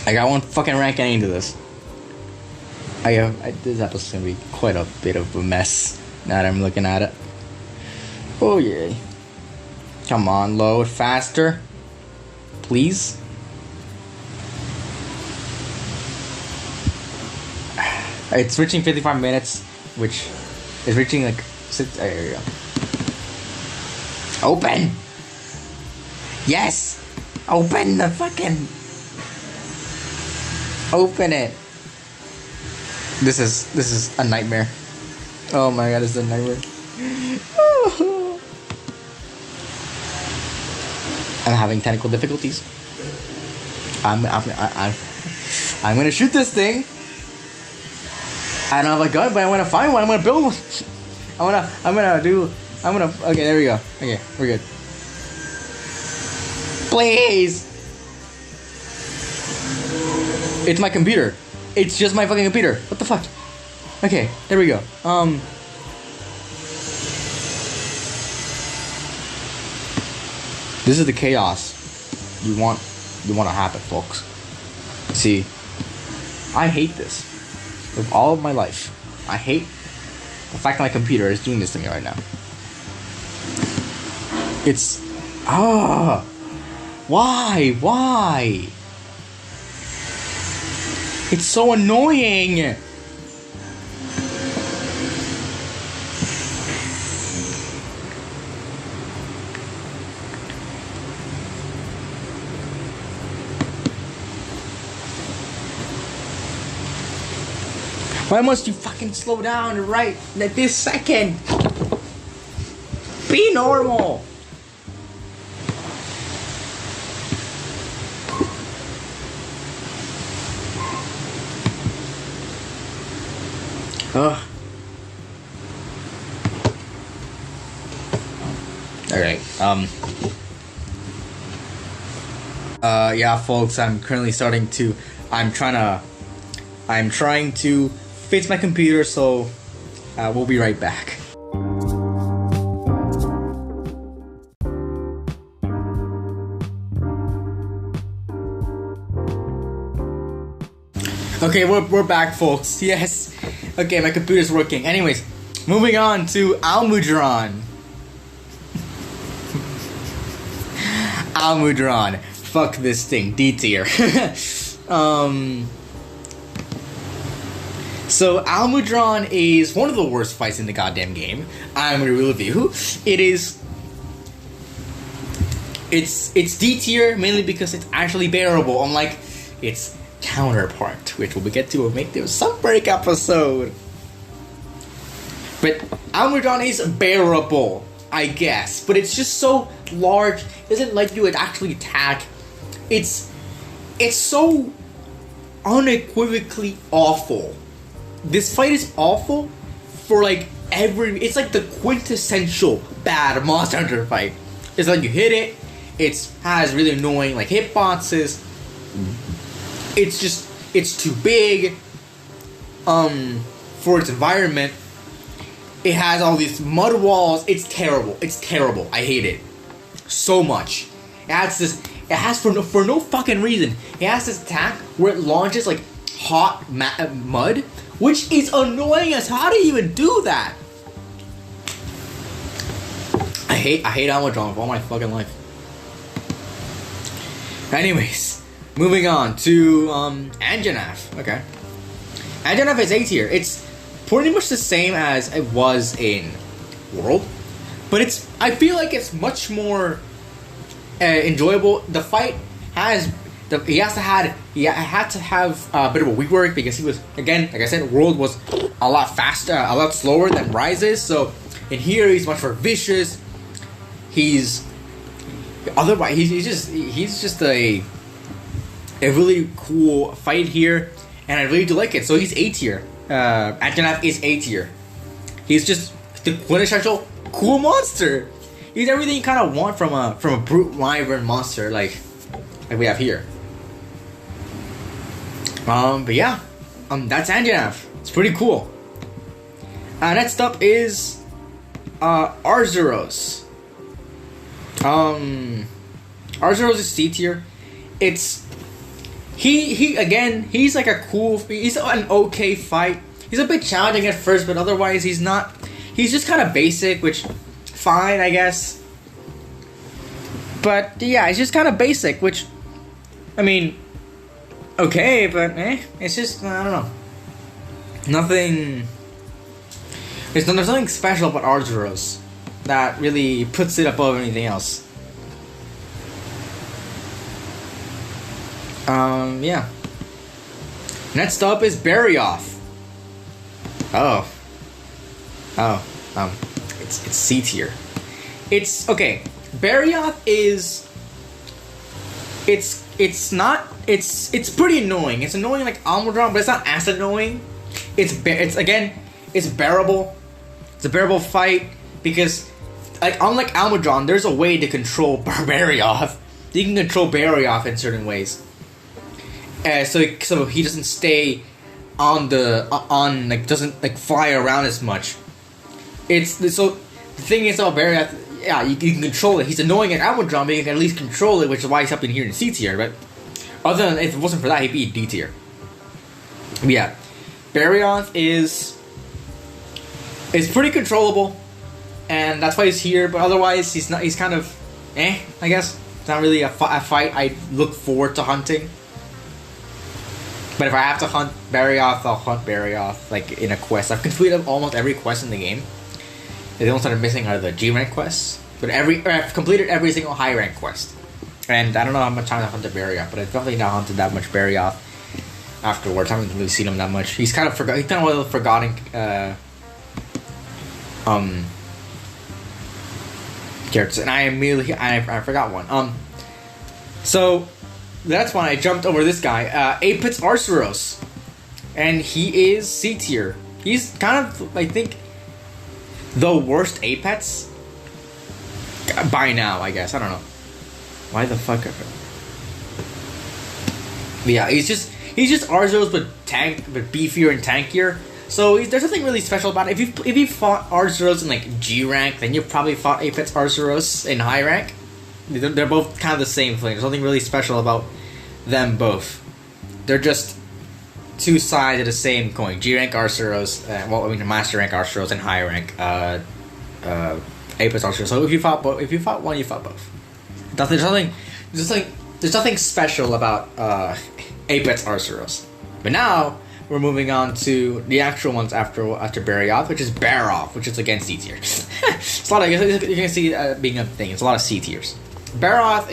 Like I won't fucking rank any into this. This episode's gonna be quite a bit of a mess now that I'm looking at it. Oh yeah. Come on, load faster. Please. It's reaching 55 minutes, which is reaching like there you go. Open! Yes! Open the fucking. Open it. This is a nightmare. Oh my god, it's a nightmare. I'm having technical difficulties. I'm gonna shoot this thing. I don't have a gun, but I wanna find one. I'm gonna build one. Okay, there we go. Okay, we're good. Please. It's my computer. It's just my fucking computer. What the fuck? Okay, there we go. This is the chaos you want to happen, folks. See, I hate this with all of my life. I hate the fact that my computer is doing this to me right now. It's why? It's so annoying. Why must you fucking slow down right at this second? Be normal. Ugh. Alright, yeah folks, I'm trying to fix my computer, so we'll be right back. Okay, we're back, folks. Yes. Okay, my computer's working. Anyways, moving on to Almudron. Almudron. Fuck this thing. D tier. So Almudron is one of the worst fights in the goddamn game. I'm gonna review. It's D tier mainly because it's actually bearable, unlike its counterpart, which we'll get to when we make the Sunbreak episode. But Almudron is bearable, I guess, but it's just so large, it doesn't let you actually attack. It's so unequivocally awful. This fight is awful for like it's like the quintessential bad Monster Hunter fight. It's like you hit it, it has really annoying like hitboxes. It's too big for its environment. It has all these mud walls. It's terrible. I hate it so much. It has for no fucking reason. It has this attack where it launches like hot mud, which is annoying as how do you even do that? I hate Almudron with all my fucking life. Anyways, moving on to Anjanath. Okay, Anjanath is A tier. It's pretty much the same as it was in World, but I feel like it's much more enjoyable. The fight he had to have a bit of a weak work because he was, again, like I said, World was a lot faster, a lot slower than Rise is. So in here he's much more vicious. He's just a really cool fight here, and I really do like it. So he's A tier. Anjanath is A tier. He's just the quintessential cool monster. He's everything you kind of want from a brute wyvern monster like we have here. But yeah, that's Anjanath. It's pretty cool. Next up is Arzuros. Arzuros is C tier. He's like he's an okay fight. He's a bit challenging at first, but otherwise he's just kind of basic, which fine, I guess. But yeah, it's just kind of basic, which, I mean, okay, but it's just, I don't know. There's nothing special about Arzuros that really puts it above anything else. Yeah. Next up is Barioth. It's C tier. It's okay. Barioth is. It's pretty annoying. It's annoying like Almudron, but it's not as annoying. It's bearable. It's a bearable fight because, like, unlike Almudron, there's a way to control Barioth. You can control Barioth in certain ways. So he doesn't stay doesn't fly around as much. So the thing is about Barioth, yeah, you can control it. He's annoying at Almudron, but you can at least control it, which is why he's up in here in C tier. But other than if it wasn't for that, he'd be D tier. But yeah, Barioth is pretty controllable, and that's why he's here. But otherwise, he's not. He's kind of I guess. It's not really a fight I look forward to hunting. But if I have to hunt Barioth, I'll hunt Barioth, like, in a quest. I've completed almost every quest in the game. The ones that are missing are the G-rank quests. But I've completed every single high-rank quest. And I don't know how much time I hunted Barioth, but I've definitely not hunted that much Barioth afterwards. I haven't really seen him that much. He's kind of one of the forgotten characters. And I forgot one. So that's when I jumped over this guy, Apex Arzuros, and he is C tier. He's kind of, I think, the worst Apex by now, I guess. I don't know. Why the fuck? But yeah, he's just Arzuros, but beefier and tankier. So there's nothing really special about it. If you fought Arzuros in like G rank, then you've probably fought Apex Arzuros in high rank. They're both kind of the same thing. There's nothing really special about them both. They're just two sides of the same coin. G rank Arzuros, master rank Arzuros, and high rank Apex Arzuros. So if you fought one, you fought both. There's nothing special about Apex Arzuros. But now we're moving on to the actual ones after Barioth, which is Baroth, which is again C tier. It's a lot of, you can see being a thing. It's a lot of C tiers. Baroth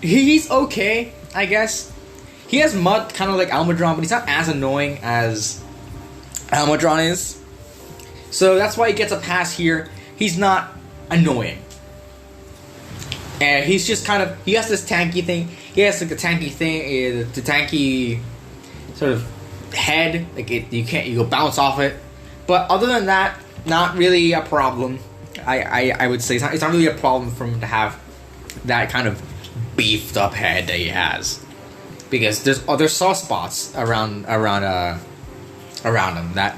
he's okay, I guess. He has mud kind of like Almudron, but he's not as annoying as Almudron is. So that's why he gets a pass here. He's not annoying. And he's just kind of, he has this tanky thing. He has like the tanky sort of head. Like you go bounce off it. But other than that, not really a problem. I would say it's not really a problem for him to have that kind of beefed up head that he has, because there's other soft spots around him that,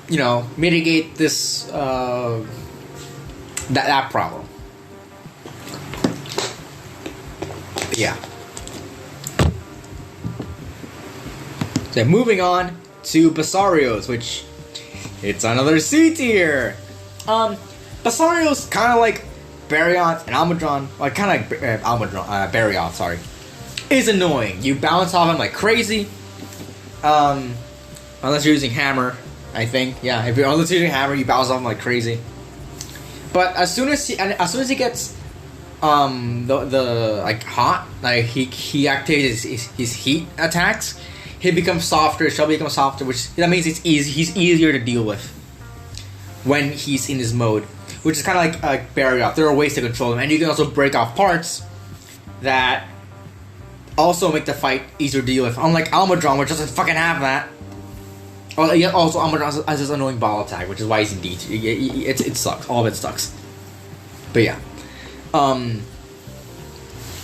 you know, mitigate this that problem. But yeah. So moving on to Basarios, which it's another C tier. Basarios kind of like Barioth and Almudron, like kind of like Barioth, sorry, is annoying. You bounce off him like crazy, unless you're using hammer. I think, yeah. Unless you're using hammer, you bounce off him like crazy. But as soon as he gets the like hot, like he activates his heat attacks, he becomes softer. Shelby becomes softer, which that means he's easier to deal with when he's in his mode, which is kind of like Barioth. There are ways to control him, and you can also break off parts that also make the fight easier to deal with. Unlike Almudron, which doesn't fucking have that. Oh, yeah, also Almudron has this annoying ball attack, which is why he's in D tier. It sucks. All of it sucks. But yeah.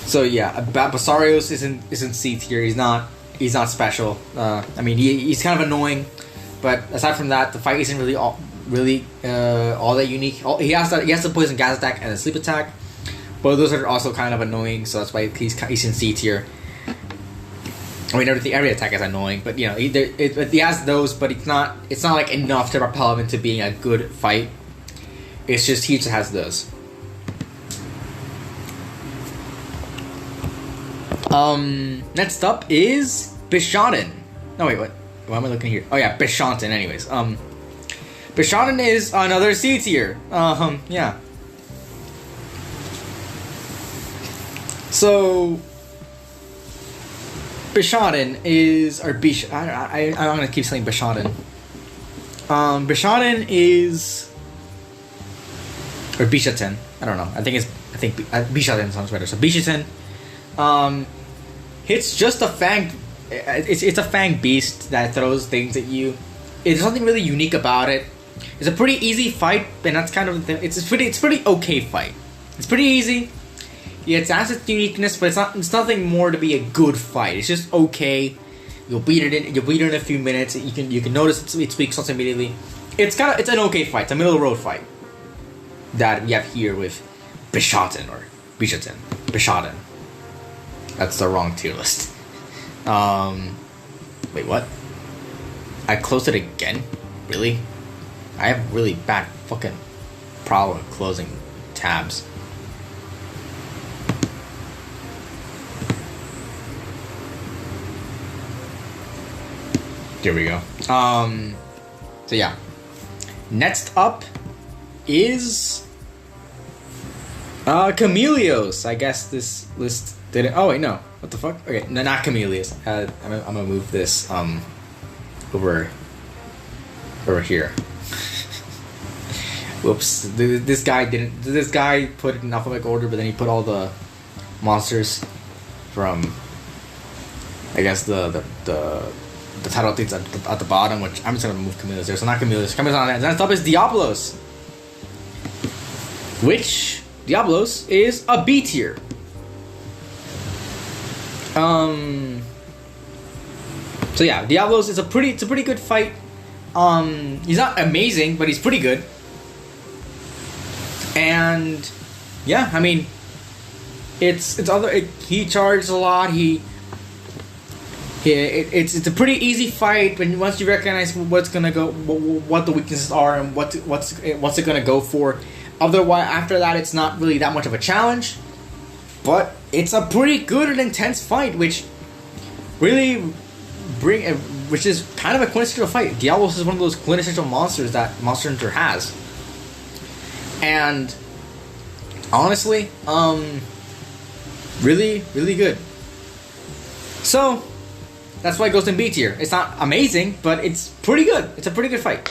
So yeah, Basarios isn't C tier. He's not special. I mean, he's kind of annoying, but aside from that, the fight isn't really all that unique. He has the poison gas attack and the sleep attack, but those are also kind of annoying. So that's why he's in C tier. I mean, every attack is annoying, but you know, he has those, but it's not like enough to propel him into being a good fight. It's just he just has those. Next up is Bishaten. No, wait, what? Why am I looking here? Oh yeah, Bishaten. Anyways, Bishaten is another C tier. Yeah. So Bishaten is, or I'm gonna keep saying Bishaten. Bishaten is, or Bishaten. I don't know. I think Bishaten sounds better. So Bishaten, it's just a fang. It's a fang beast that throws things at you. There's nothing really unique about it. It's a pretty easy fight, and that's kind of the thing. It's pretty okay fight. It's pretty easy. Yeah, it has its uniqueness, but it's nothing more to be a good fight. It's just okay. You'll beat it in a few minutes. You can notice its weak spots immediately. It's an okay fight. It's a middle of the road fight that we have here with Bishaten or Bishaten. Bishaten. That's the wrong tier list. Wait, what? I closed it again? Really? I have really bad fucking problem with closing tabs. There we go. So yeah. Next up is Chameleos. I guess this list didn't. Oh wait, no. What the fuck? Okay, no, not Chameleos. I'm gonna move this over here. Whoops. This guy didn't. This guy put it in alphabetical order, but then he put all the monsters from, I guess the title things at the bottom, which I'm just gonna move Chameleos there. So not Chameleos. Chameleos on that. Next up is Diablos, which Diablos is a B tier. So yeah, Diablos is a pretty good fight. He's not amazing, but he's pretty good. And yeah, I mean, he charges a lot. It's a pretty easy fight when once you recognize what's gonna go, what the weaknesses are, and what's it gonna go for. Otherwise, after that, it's not really that much of a challenge. But it's a pretty good and intense fight, which is kind of a quintessential fight. Diablos is one of those quintessential monsters that Monster Hunter has. And honestly, really, really good. So that's why it goes in B tier. It's not amazing, but it's pretty good. It's a pretty good fight.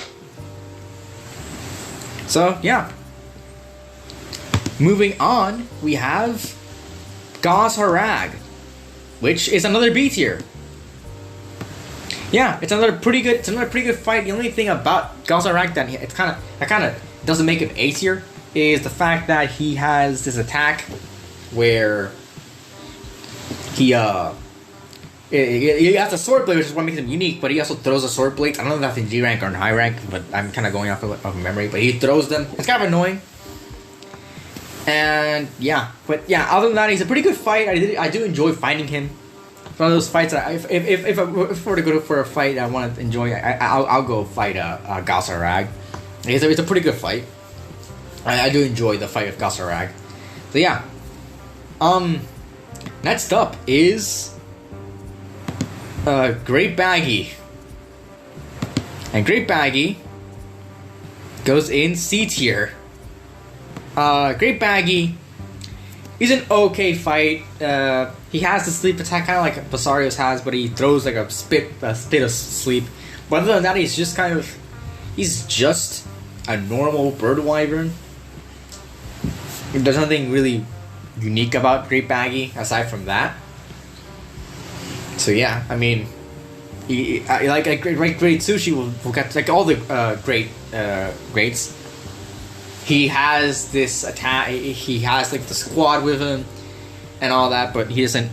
So yeah. Moving on, we have Gaz Harag, which is another B tier. Yeah, it's another pretty good fight. The only thing about Gaz Harag that kind of doesn't make it A tier is the fact that he has this attack where he has a sword blade, which is what makes him unique, but he also throws a sword blade. I don't know if that's in G rank or in high rank, but I'm kind of going off of memory. But he throws them. It's kind of annoying. And yeah, but yeah, other than that, he's a pretty good fight. I do enjoy fighting him. It's one of those fights that if I were to go for a fight I want to enjoy, I'll go fight Gaz Harag. It's a pretty good fight. I do enjoy the fight of Gaz Harag. So yeah. Next up is Great Baggy. And Great Baggy goes in C tier. Great Baggy is an okay fight. He has the sleep attack kind of like Basarios has, but he throws like a spit of sleep. But other than that, he's just a normal bird wyvern. There's nothing really unique about Great Baggy aside from that. So yeah, I mean, like Great Sushi will get like all the greats. He has this attack. He has like the squad with him and all that, but he doesn't.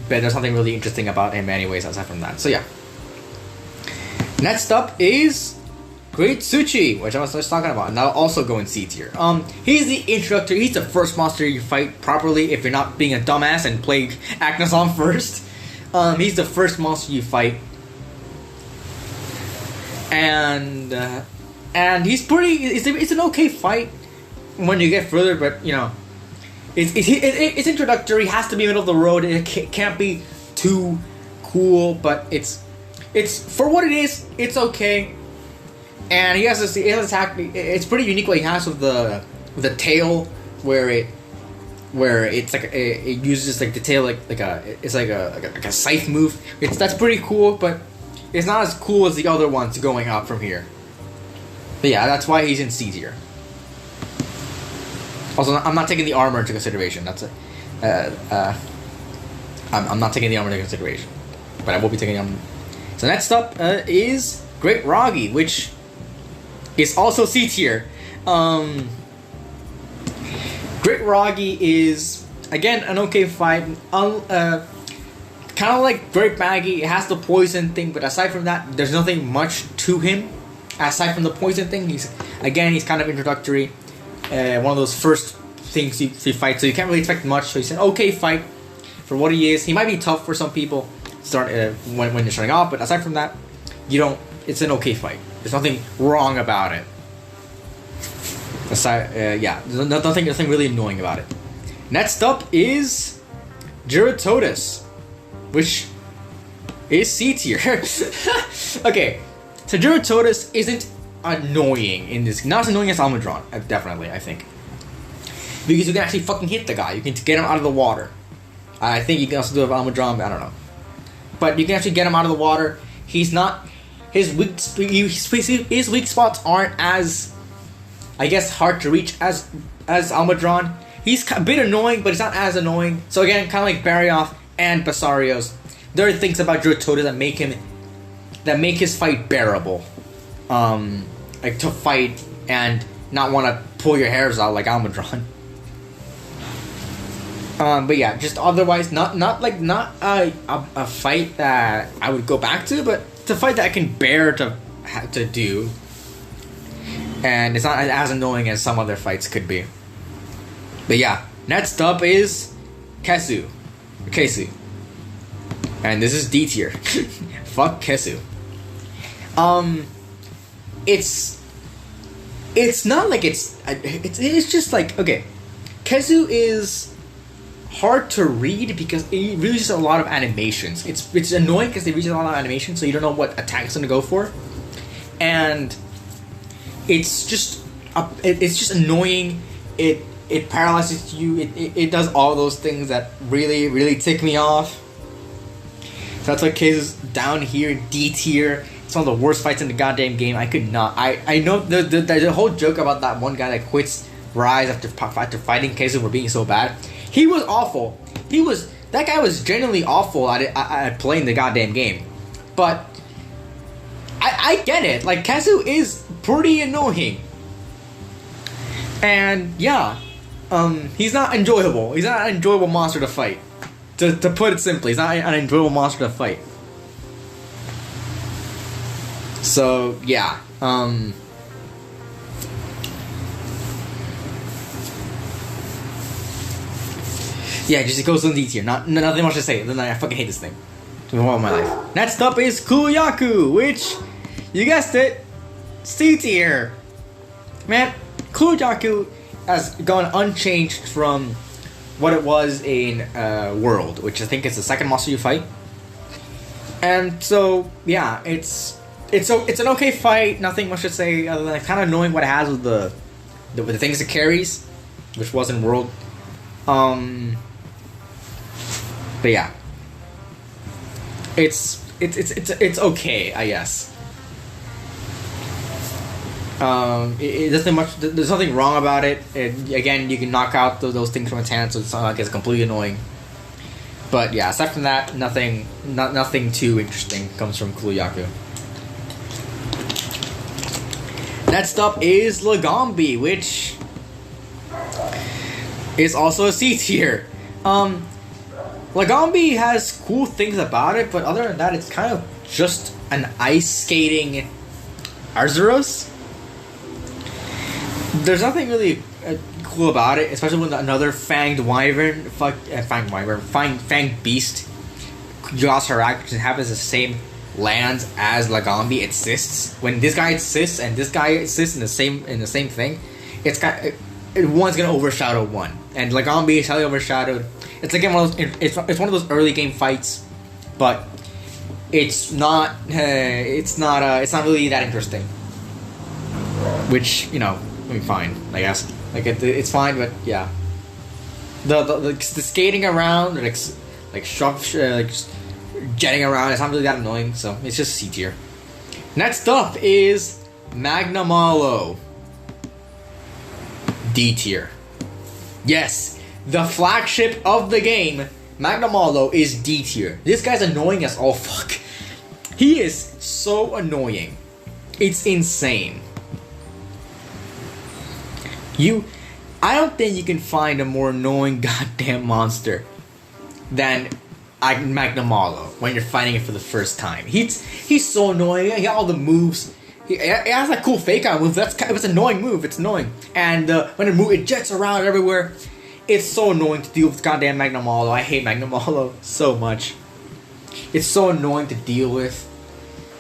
But there's nothing really interesting about him, anyways, aside from that. So yeah. Next up is Great Sushi, which I was just talking about, and that'll also go in C tier. He's the introductor. He's the first monster you fight properly if you're not being a dumbass and play Aknazon first. He's the first monster you fight, and he's pretty. It's an okay fight when you get further, but you know, it's introductory. It has to be middle of the road. It can't be too cool, but it's for what it is. It's okay. And he has this attack. It's pretty unique what he has with the tail, where it's like it uses like the tail like a scythe move. That's pretty cool, but it's not as cool as the other ones going up from here. But yeah, that's why he's in C tier. Also, I'm not taking the armor into consideration. I'm not taking the armor into consideration, but I will be taking the armor. So next up is Great Roggy, which is also C tier. Great Roggy is again an okay fight. Kind of like Great Baggy, it has the poison thing, but aside from that, there's nothing much to him. Aside from the poison thing, he's kind of introductory. One of those first things you fight, so you can't really expect much. So he's an okay fight for what he is. He might be tough for some people when you're starting off, but aside from that, it's an okay fight. There's nothing wrong about it. Aside, nothing really annoying about it. Next up is Geratodus, which is C tier. Okay, so Geratodus isn't annoying in this. Not as annoying as Almudron, definitely, I think. Because you can actually fucking hit the guy. You can get him out of the water. I think you can also do it with Almudron, but I don't know. But you can actually get him out of the water. He's not... His weak spots aren't as, I guess, hard to reach as Almudron. He's a bit annoying, but he's not as annoying. So again, kind of like Barioth and Basarios, there are things about Geratodus that make his fight bearable. Like to fight and not want to pull your hairs out like Almudron. But yeah, just otherwise, not a fight that I would go back to, but it's a fight that I can bear to to do, and it's not as annoying as some other fights could be. But yeah, next up is Kesu, and this is D tier. Fuck Kesu. It's not like it's just like, okay, Kesu is hard to read because it uses a lot of animations. It's annoying because they use a lot of animations, so you don't know what attack it's gonna go for, and it's just annoying. It paralyzes you. It does all those things that really tick me off. So that's why Kesu's down here, D tier. It's one of the worst fights in the goddamn game. I could not. I know there's a whole joke about that one guy that quits Rise after fighting Kesu for being so bad. He was awful. That guy was genuinely awful at playing the goddamn game. But I get it. Like, Kesu is pretty annoying. And yeah, he's not enjoyable. He's not an enjoyable monster to fight. To put it simply, he's not an enjoyable monster to fight. So yeah, yeah, just it goes in D tier. Nothing much to say. Then I fucking hate this thing. For all my life. Next up is Kuyaku, which, you guessed it, C tier. Man, Kuyaku has gone unchanged from what it was in World, which I think is the second monster you fight. And so yeah, it's an okay fight. Nothing much to say other than kind of knowing what it has with the things it carries, which was in World. But yeah, it's okay, I guess. It doesn't much. There's nothing wrong about it. Again, you can knock out those things from its hand, so it's not like it's completely annoying. But yeah, aside from that, nothing too interesting comes from Kuyaku. Next up is Lagombi, which is also a C tier. Lagombi has cool things about it, but other than that, it's kind of just an ice skating Arzuros. There's nothing really cool about it, especially when another fanged beast draws her act, which happens the same lands as Lagombi exists. When this guy exists and this guy exists in the same thing, one's gonna overshadow one, and Lagombi is highly overshadowed. It's like it's one of those early game fights, but it's not really that interesting. Which, you know, I mean, fine, I guess. Like it's fine, but yeah, the skating around, like jetting around, it's not really that annoying, so it's just C tier. Next up is Magnamalo, D tier. Yes, the flagship of the game, Magnamalo, is D tier. This guy's annoying as all fuck. He is so annoying. It's insane. I don't think you can find a more annoying goddamn monster than Magnamalo when you're fighting it for the first time. He's so annoying. He got all the moves. He has that cool fake out move. It's an annoying move. It's annoying. And when it jets around everywhere. It's so annoying to deal with goddamn Magnamalo. I hate Magnamalo so much. It's so annoying to deal with.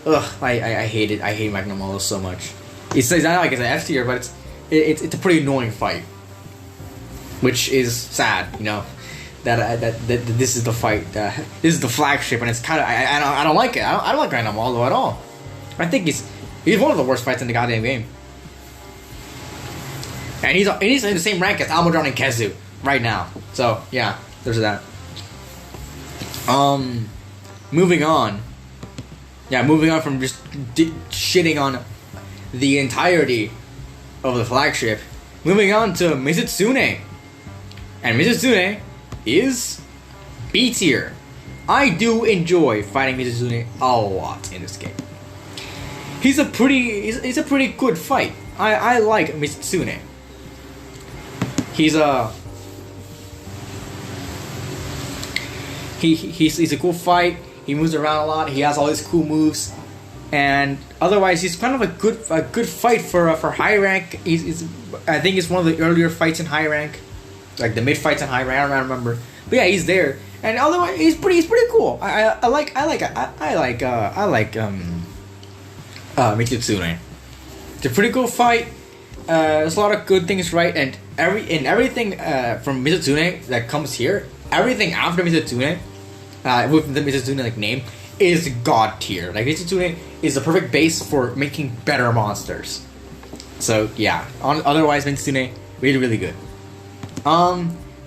Ugh, I hate it. I hate Magnamalo so much. It's not like it's an F tier, but it's a pretty annoying fight, which is sad, you know, that this is the fight, this is the flagship, and it's kind of I don't like it. I don't like Magnamalo at all. I think he's one of the worst fights in the goddamn game, and he's in the same rank as Almudron and Kesu right now. So yeah, there's that. Moving on. Yeah, moving on from just shitting on the entirety of the flagship, moving on to Mizitsune. And Mizitsune is B tier. I do enjoy fighting Mizitsune a lot in this game. He's a pretty good fight. I like Mizitsune. He's a he's a cool fight. He moves around a lot. He has all these cool moves. and otherwise he's kind of a good fight for high rank. I think it's one of the earlier fights in high rank, like the mid fights in high rank. I don't remember, but yeah, he's there. And otherwise, he's pretty cool. I like Mitsune. It's a pretty cool fight. There's a lot of good things, right? And everything from Mitsune that comes here, everything after Mitsune, with the Mitsune like name, is god tier. Like Mitsune is the perfect base for making better monsters. So yeah, otherwise Mitsune really good.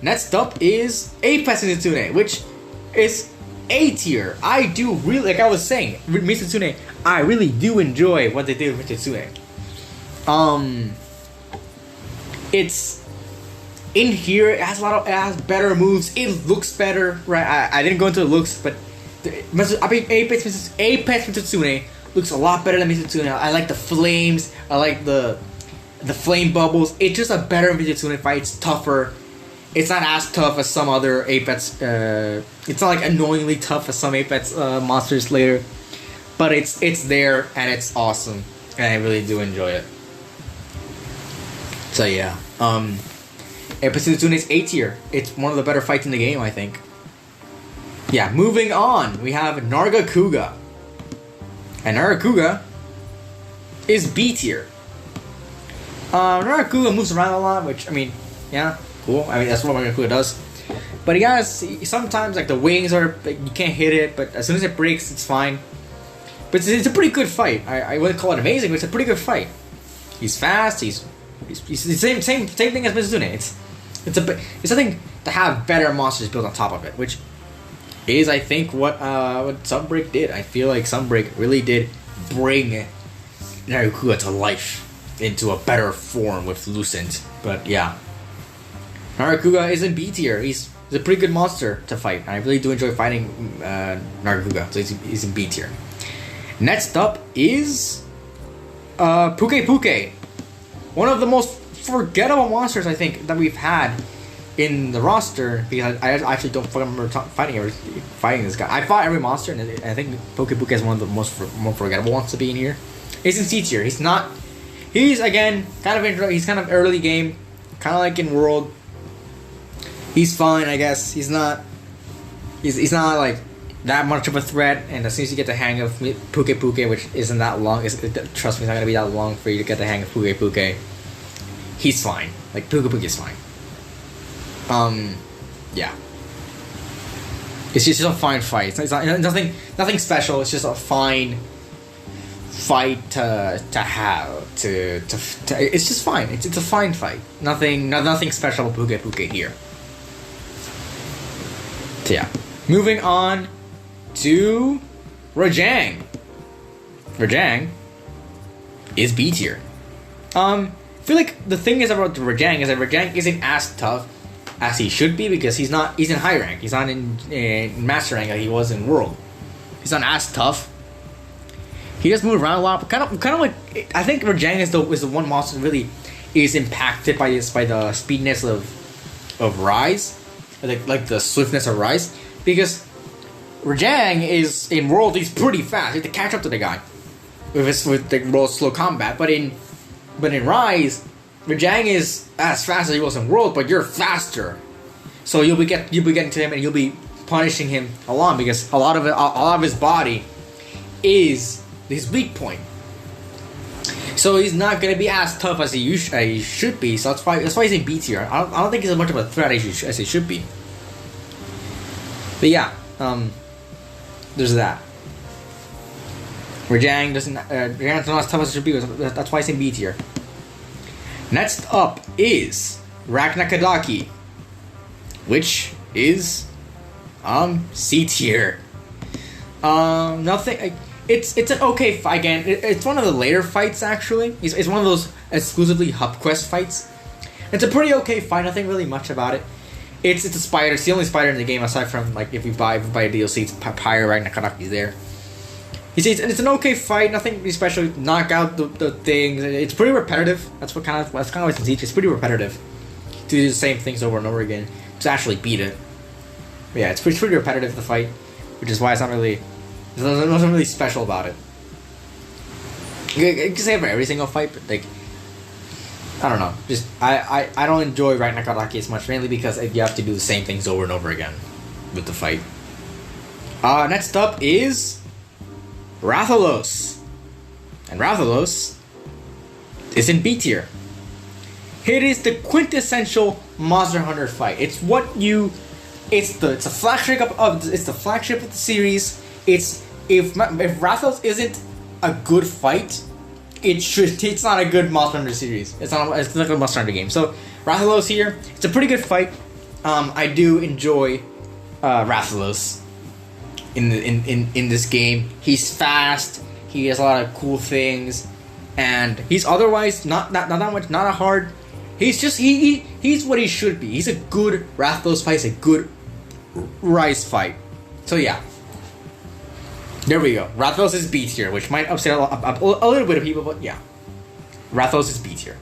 Next up is Apex Mitsune, which is A tier. I do really, like I was saying, with Mitsune, I really do enjoy what they did with Mitsune. It's in here. It has better moves. It looks better, right? I didn't go into the looks, but Apex Mitsune looks a lot better than Mitsune. I like the flames. I like the flame bubbles. It's just a better Mitsune fight. It's tougher. It's not as tough as some other Apex. It's not like annoyingly tough as some Apex monsters later, but it's there and it's awesome, and I really do enjoy it. So yeah, Apex Mitsune is A tier. It's one of the better fights in the game, I think. Yeah, moving on, we have Nargacuga, and Nargacuga is B tier. Nargacuga moves around a lot, which, I mean, yeah, cool. I mean, that's what Nargacuga does. But he has, sometimes, like, the wings are, like, you can't hit it, but as soon as it breaks, it's fine. But it's a pretty good fight. I wouldn't call it amazing, but it's a pretty good fight. He's fast, he's the same thing as Mitsune. It's something to have better monsters built on top of it, which is, I think, what Sunbreak did. I feel like Sunbreak really did bring Nargacuga to life into a better form with Lucent. But yeah, Nargacuga is in B tier. He's a pretty good monster to fight. I really do enjoy fighting Nargacuga, so he's in B tier. Next up is Puke. One of the most forgettable monsters, I think, that we've had in the roster, because I actually don't remember fighting this guy. I fought every monster, and I think Puke is one of the more forgettable ones to be in here. He's in C tier. He's again he's kind of early game, kind of like in World. He's fine, I guess. He's not like that much of a threat, and as soon as you get the hang of Puke, which isn't that long, trust me, it's not gonna be that long for you to get the hang of Puke. He's fine. Like Puke is fine. Yeah. It's just a fine fight. It's not, nothing special. It's just a fine fight to have. It's just fine. It's a fine fight. Nothing special about Puke here. So yeah. Moving on to Rajang. Rajang is B tier. I feel like the thing is about Rajang is that Rajang isn't as tough as he should be, because he's in high rank. He's not in master rank like he was in World. He's not as tough. He does move around a lot, but kind of like, I think Rajang is the one monster that really is impacted by the speediness of Rise, like the swiftness of Rise, because Rajang is in World, he's pretty fast. You have to catch up to the guy with the World's slow combat, but in Rise, Rajang is as fast as he was in World, but you're faster. So you'll be getting to him, and you'll be punishing him along, because a lot of his body is his weak point. So he's not gonna be as tough as he should be. So that's why he's in B tier. I don't think he's as much of a threat as he should be. But yeah, there's that. Rajang's not as tough as he should be. That's why he's in B tier. Next up is Raknakadaki, which is C tier. Nothing. It's an okay fight. Again, it's one of the later fights, actually. It's one of those exclusively hub quest fights. It's a pretty okay fight. Nothing really much about it. It's a spider. It's the only spider in the game, aside from, like, if you buy a DLC, it's Pyre Raknakadaki's there. It's an okay fight. Nothing really special. Knock out the things. It's pretty repetitive. That's kind of what it's teach. It's pretty repetitive. Do the same things over and over again to actually beat it. But yeah, it's pretty repetitive, the fight, which is why it's not really. There's nothing really special about it. You can say for every single fight, but like, I don't know. Just I don't enjoy Right Nakaraki as much, mainly because you have to do the same things over and over again with the fight. Next up is Rathalos. And Rathalos is in B tier. It is the quintessential Monster Hunter fight. It's the flagship of the series. If Rathalos isn't a good fight, it's not a good Monster Hunter series. It's not a good Monster Hunter game. So Rathalos here, it's a pretty good fight. I do enjoy Rathalos in this game. He's fast. He has a lot of cool things, and he's otherwise not a hard. He's what he should be. He's a good Rathalos fight. He's a good Rise fight. So yeah. There we go. Rathalos is B tier, which might upset a little bit of people, but yeah. Rathalos is B tier.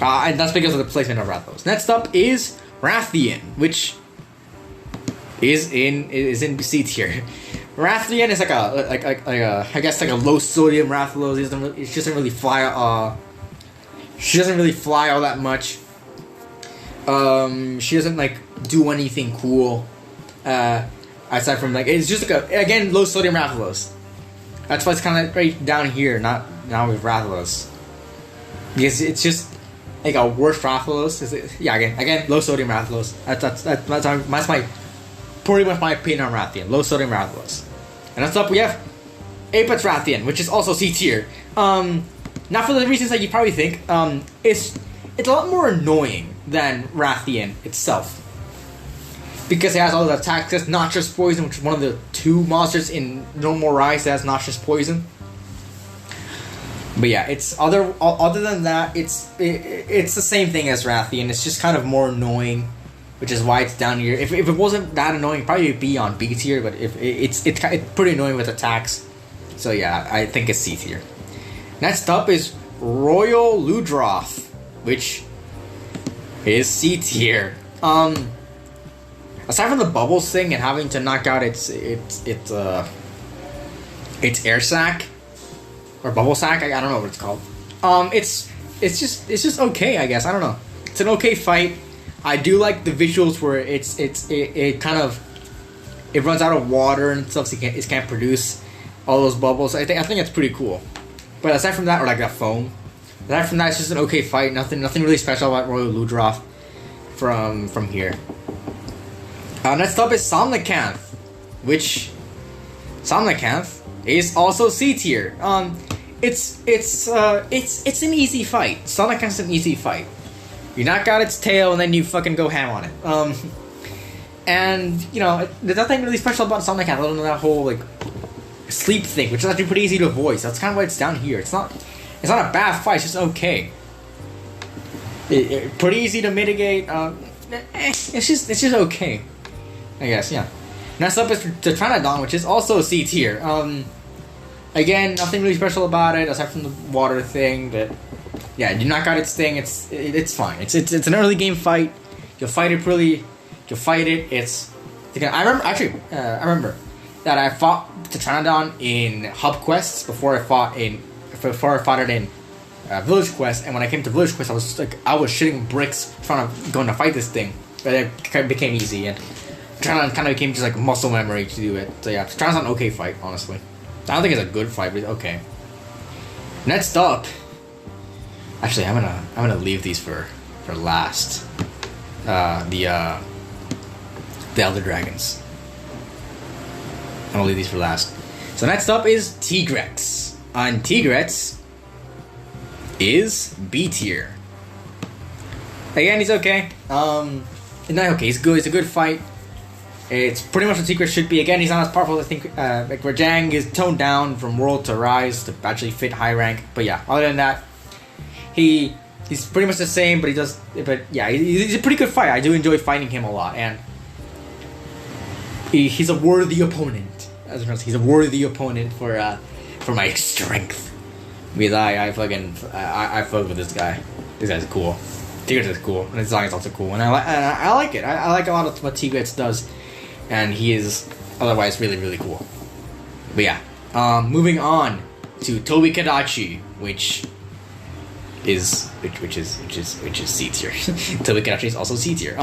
And that's because of the placement of Rathalos. Next up is Rathian, which is in C tier. Rathian is like a I guess like a low sodium Rathalos. She doesn't really fly. She doesn't really fly all that much. She doesn't like do anything cool. Aside from like, it's just like again low sodium Rathalos. That's why it's kind of right down here, not with Rathalos. Because it's just like a worse Rathalos. Yeah, again low sodium Rathalos. That's my pretty much my opinion on Rathian. Low sodium Rathalos. And next up we have Apex Rathian, which is also C tier. Not for the reasons that you probably think. It's a lot more annoying than Rathian itself. Because it has all the attacks, it has Noxious Poison, which is one of the 2 monsters in No More Rise that has Noxious Poison. But yeah, it's other than that, it's the same thing as Rathian. It's just kind of more annoying, which is why it's down here. If it wasn't that annoying, it'd probably be on B tier. But if it's pretty annoying with attacks, so yeah, I think it's C tier. Next up is Royal Ludroth, which is C tier. Aside from the bubbles thing and having to knock out its air sac or bubble sac, I don't know what it's called. It's just okay, I guess. I don't know. It's an okay fight. I do like the visuals where it kind of runs out of water and stuff, so it can't produce all those bubbles. I think it's pretty cool. But aside from that, or like that foam, aside from that, it's just an okay fight. Nothing really special about Royal Ludroth from here. Next up is Somnicanth, which Somnicanth is also C tier. It's an easy fight. Somnicanth's an easy fight. You knock out its tail and then you fucking go ham on it. And you know, there's nothing really special about Somnicanth other than that whole like sleep thing, which is actually pretty easy to avoid. So that's kind of why it's down here. It's not a bad fight. It's just okay. Pretty easy to mitigate. It's just okay, I guess. Yeah. Next up is the Pteranodon, which is also C tier. Again, nothing really special about it aside from the water thing. But yeah, you knock out its thing. It's fine. It's an early game fight. You'll fight it pretty. You'll fight it. I remember that I fought the Pteranodon in Hub Quests before I fought it in Village Quest. And when I came to Village Quest, I was shitting bricks trying to go to fight this thing. But it became easy, and Pteranodon kind of became just like muscle memory to do it. So yeah, Pteranodon's an okay fight, honestly. I don't think it's a good fight, but it's okay. Next up, actually, I'm gonna leave these for last. The Elder Dragons. I'm gonna leave these for last. So next up is Tigrex. And Tigrex is B tier. Again, he's okay. Not okay. He's good. It's a good fight. It's pretty much what Tigrex should be. Again, he's not as powerful as I think. Like Rajang is toned down from World to Rise to actually fit high rank. But yeah, other than that, he's pretty much the same. But he's a pretty good fight. I do enjoy fighting him a lot, and he's a worthy opponent. He's a worthy opponent for my strength. Because I fuck with this guy. This guy's cool. Tigrex is cool, and his design is also cool, and I like it. I like a lot of what Tigrex does, and he is otherwise really, really cool. But yeah, moving on to Tobi Kadachi, which is C tier. Tobi Kadachi is also C tier.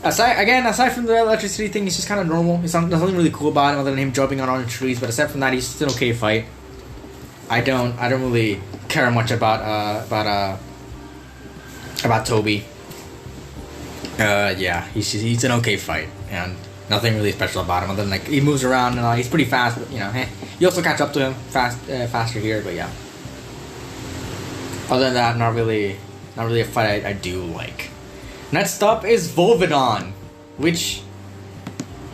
Aside from the electricity thing, he's just kind of normal. There's nothing really cool about him other than him jumping on orange trees. But aside from that, he's just an okay fight. I don't really care much about Tobi. Yeah, he's an okay fight, and nothing really special about him other than like he moves around and he's pretty fast. But you also catch up to him faster here. But yeah, other than that, not really a fight I do like. Next up is Volvidon, which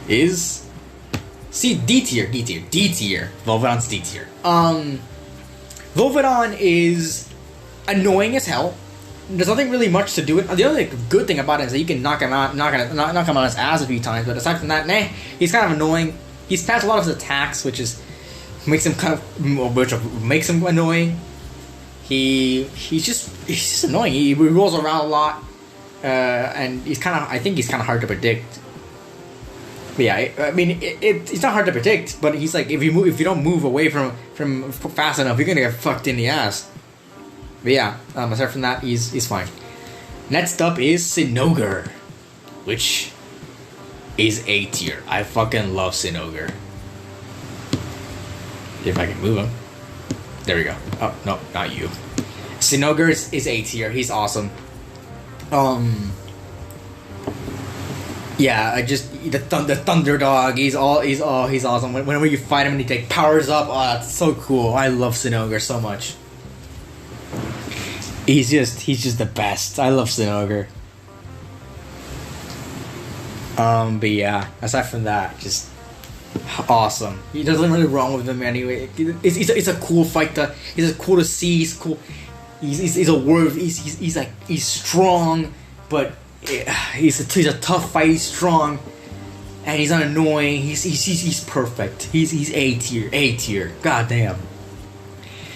is D tier. Volvidon's D tier. Volvidon is annoying as hell. There's nothing really much to do it. The only good thing about it is that you can knock him on his ass a few times. But aside from that, he's kind of annoying. He's passed a lot of his attacks, which makes him annoying. He's just annoying. He rolls around a lot, and I think he's kind of hard to predict. But yeah, I mean, it's not hard to predict, but he's like, if you don't move away from fast enough, you're gonna get fucked in the ass. But yeah, aside from that, he's fine. Next up is Sinogre, which is A tier. I fucking love Sinogre. If I can move him. There we go. Oh, no, not you. Sinogre is A tier. He's awesome. Yeah, the Thunder Dog. He's awesome. Whenever you fight him and he powers up, oh, that's so cool. I love Sinogre so much. He's just the best. I love Sinogre. But yeah, aside from that, just awesome. There's nothing really wrong with him anyway. It's a cool fight. He's cool to see. He's cool. He's a word. He's strong, but he's a tough fight. He's strong, and he's not annoying. He's perfect. He's A tier. God damn.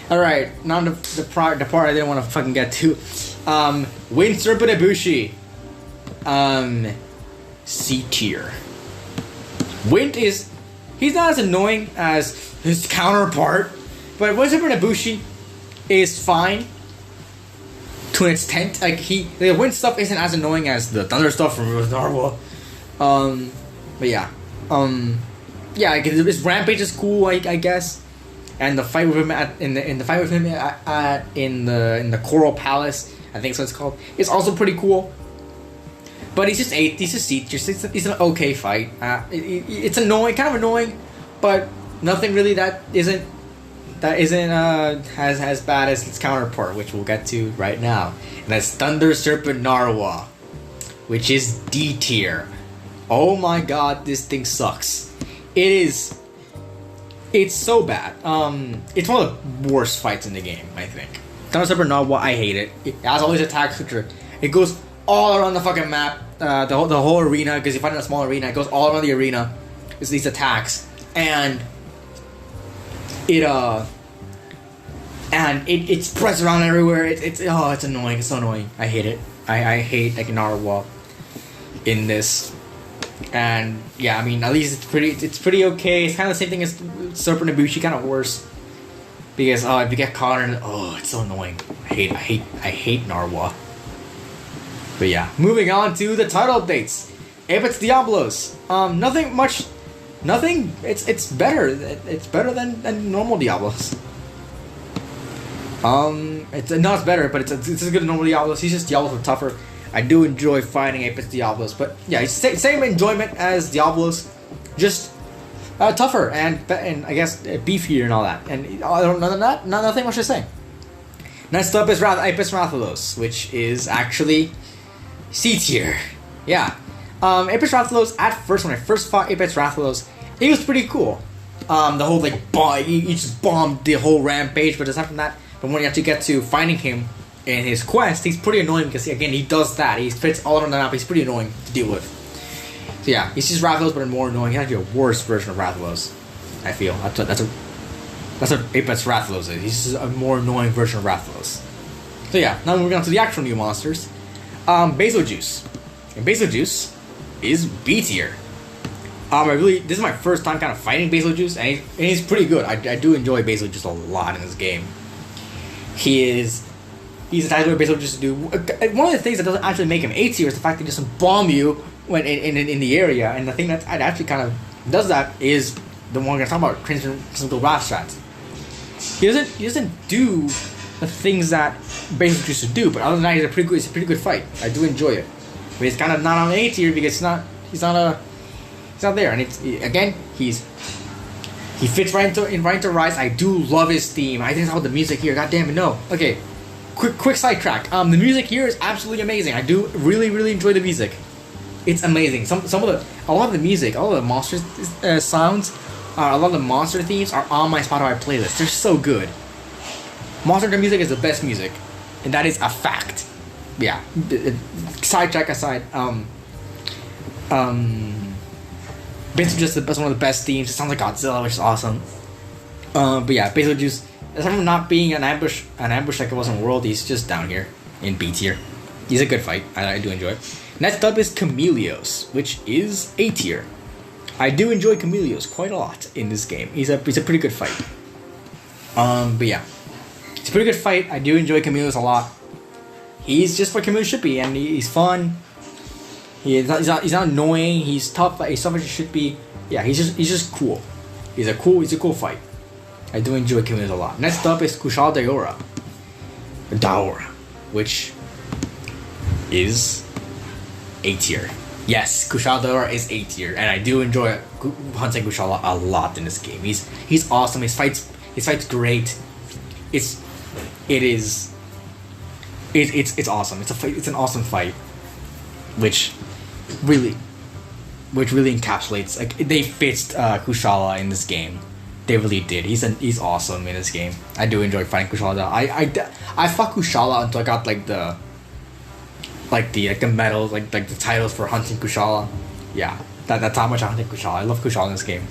All right, now the part I didn't want to fucking get to. Wind Serpent Ibushi, C tier. Wind he's not as annoying as his counterpart, but Wind Serpent Ibushi is fine to an extent. Like the Wind stuff isn't as annoying as the Thunder stuff from Narwhal. But yeah, his Rampage is cool, I guess. And the fight with him in the Coral Palace, I think that's what it's called, is also pretty cool. But he's an okay fight. It's annoying, kind of annoying, but nothing really that isn't as bad as its counterpart, which we'll get to right now. And that's Thunder Serpent Narwhal, which is D tier. Oh my god, this thing sucks. It's so bad. It's one of the worst fights in the game, I think. Thunder Serpent Narwhal, I hate it. It has all these attacks, it goes all around the fucking map, the whole arena, because you fight in a small arena, it goes all around the arena. It's these attacks, and it spreads around everywhere. It's annoying. It's so annoying. I hate it. I hate like Narwhal in this. And yeah, I mean, at least it's pretty okay. It's kind of the same thing as Serpent Ibushi, kind of worse. Because if you get caught in it, it's so annoying. I hate Narwhal. But yeah, moving on to the title updates. Apex Diablos. Nothing. It's better. It's better than normal Diablos. It's better, but it's as good as normal Diablos. He's just Diablos are tougher. I do enjoy fighting Apex Diablos, but yeah, it's same enjoyment as Diablos, just tougher and I guess beefier and all that. And other than that, nothing much to say. Next up is Apex Rathalos, which is actually C tier. Yeah, Apex Rathalos at first, when I first fought Apex Rathalos, it was pretty cool. The whole you just bombed the whole rampage, but aside from that, but when you actually get to finding him in his quest, he's pretty annoying because he does that. He fits all around the map. He's pretty annoying to deal with. So yeah, he's just Rathalos, but more annoying. He's actually a worse version of Rathalos, I feel. That's what Apex Rathalos is. He's just a more annoying version of Rathalos. So yeah, now moving on to the actual new monsters. Betelgeuse. And Betelgeuse is B tier. This is my first time kind of fighting Beetlejuice, and he's pretty good. I do enjoy Beetlejuice a lot in this game. He's the type of Beetlejuice to do. One of the things that doesn't actually make him A tier is the fact that he doesn't bomb you when in the area, and the thing that actually kind of does that is the one we're gonna talk about, Crimson Gold Blast strats. He doesn't do the things that Beetlejuice used to do, but other than that, it's a pretty good fight. I do enjoy it, but he's kind of not on A tier because he's not there, and he fits right into Rise. I do love his theme. I think it's about the music here. God damn it, no. Okay, quick sidetrack. The music here is absolutely amazing. I do really enjoy the music. It's amazing. A lot of the music, all of the monster sounds, a lot of the monster themes are on my Spotify playlist. They're so good. Monster Hunter music is the best music, and that is a fact. Yeah. Sidetrack aside, Beetlejuice is one of the best themes. It sounds like Godzilla, which is awesome. But yeah, Beetlejuice, aside from not being an ambush like it was in World, he's just down here in B tier. He's a good fight. I do enjoy it. Next up is Chameleos, which is A tier. I do enjoy Chameleos quite a lot in this game. He's a pretty good fight. But yeah, it's a pretty good fight. I do enjoy Chameleos a lot. He's just what Chameleos should be, and he's fun. He's not annoying. He's tough. He's tough as he should be. Yeah, he's just cool. He's a cool fight. I do enjoy Chameleos a lot. Next up is Kushal Daora, which is A tier. Yes, Kushal Daora is A tier, and I do enjoy hunting Kushal a lot in this game. He's awesome. His fight's great. It's awesome. It's an awesome fight, which really encapsulates, like, they fixed Kushala in this game. They really did. He's awesome in this game. I do enjoy fighting Kushala. I fought Kushala until I got the medals, like the titles for hunting Kushala. Yeah, that's how much I hunted Kushala. I love Kushala in this game.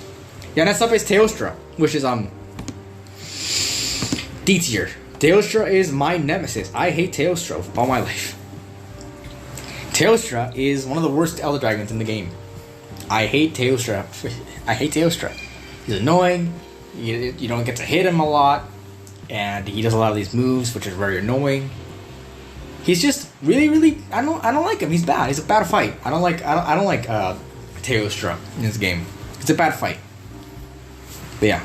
Yeah, next up is Teostra, which is D tier. Teostra is my nemesis. I hate Teostra all my life. Teostra is one of the worst Elder Dragons in the game. I hate Teostra. He's annoying. You don't get to hit him a lot, and he does a lot of these moves, which is very annoying. He's just really I don't like him. He's bad. He's a bad fight. I don't like Teostra in this game. It's a bad fight. But yeah.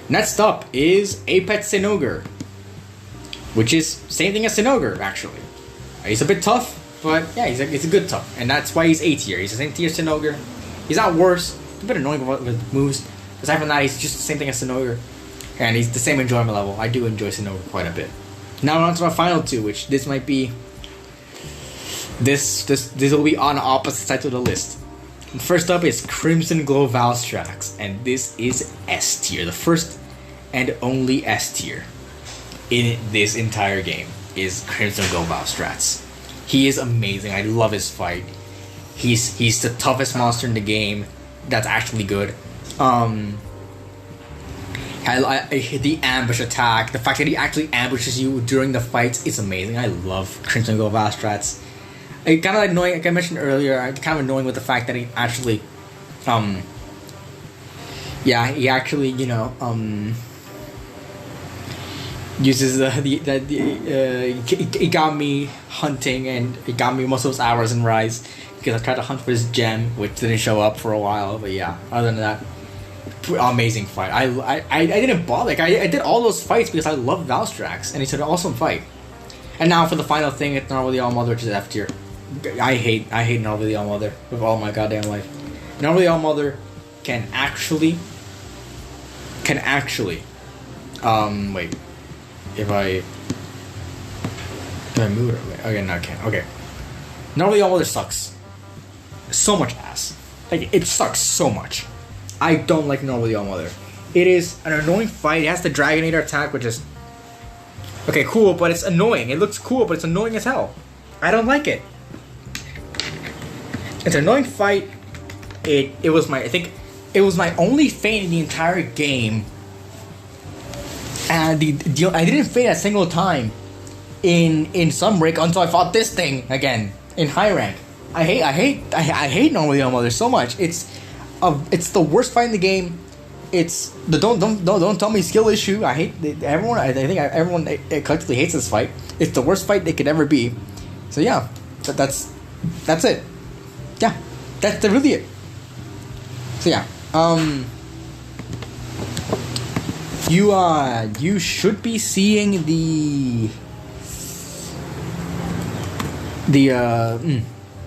Next up is Apet Sinogre, which is same thing as Sinogre actually. He's a bit tough, but yeah, he's a good tough, and that's why he's A tier. He's the same tier as Sinogre. He's not worse. He's a bit annoying with moves. Aside from that, he's just the same thing as Sinogre, and he's the same enjoyment level. I do enjoy Sinogre quite a bit. Now we're on to our final two, which this might be. This will be on the opposite side of the list. First up is Crimson Glow Valstrax, and this is S tier. The first and only S tier in this entire game is Crimson Glow Valstrax. He is amazing. I love his fight. He's the toughest monster in the game. That's actually good. The ambush attack, the fact that he actually ambushes you during the fights, is amazing. I love Crimson Glow Valstrax. It's kind of annoying, like I mentioned earlier. Kind of annoying with the fact that he actually, uses he got me hunting, and he got me most of those hours in Rise because I tried to hunt for his gem, which didn't show up for a while. But yeah, other than that, amazing fight. I didn't bother. Like I did all those fights because I love Valstrax, and it's an awesome fight. And now for the final thing, it's Gnarly All-Mother, which is F tier. I hate Gnarly All-Mother with all my goddamn life. Gnarly All-Mother can actually wait. If I move it away? Okay, no, I can't. Okay. Gnarly All-Mother sucks so much ass. Like, it sucks so much. I don't like Gnarly All-Mother. It is an annoying fight. It has the Dragonator attack, which is okay, cool, but it's annoying. It looks cool, but it's annoying as hell. I don't like it. It's an annoying fight. It was my only feint in the entire game. And I didn't faint a single time in Sunbreak until I fought this thing again in high rank. I hate Gnarly All-Mother so much. it's the worst fight in the game. It's the don't tell me skill issue. I hate everyone. I think everyone collectively hates this fight. It's the worst fight they could ever be. So yeah, that's it. Yeah, that's really it. So yeah, you should be seeing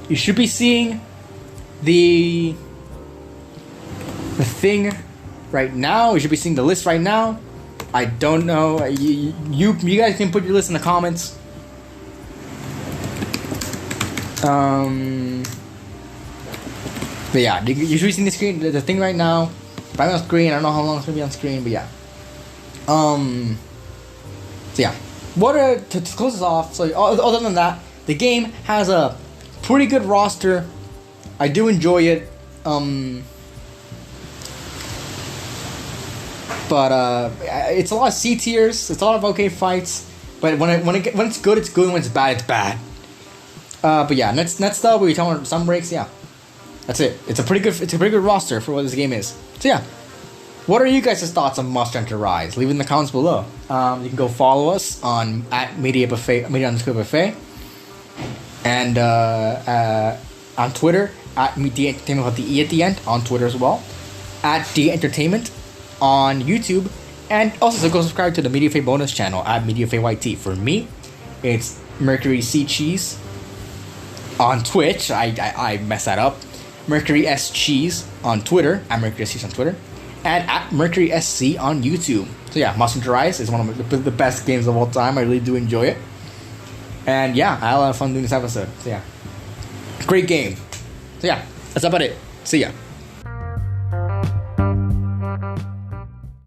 you should be seeing the thing right now. You should be seeing the list right now. I don't know. You guys can put your list in the comments. But yeah, you should be seeing the screen, the thing right now. If I'm on screen, I don't know how long it's gonna be on screen, but yeah. So yeah, to close this off. So other than that, the game has a pretty good roster. I do enjoy it. But it's a lot of C tiers. It's a lot of okay fights. But when it's good, it's good. When it's bad, it's bad. But yeah, next up we'll be talking about Sunbreaks. Yeah, that's it. It's a pretty good roster for what this game is. So yeah, what are you guys' thoughts on Monster Hunter Rise? Leave it in the comments below. You can go follow us on @Media_Buffet, and on Twitter @D Entertainment with the E at the end on Twitter as well, @D Entertainment on YouTube, and also go subscribe to the MediaFay bonus channel @MediaFayYT. For me, it's Mercury C Cheese on Twitch. I mess that up. Mercury S Cheese on Twitter @Mercury S Cheese on Twitter, and @Mercury SC on YouTube. So yeah, Monster Hunter Rise is one of the best games of all time. I really do enjoy it, and yeah, I had a lot of fun doing this episode. So yeah, great game. So yeah, that's about it. See ya.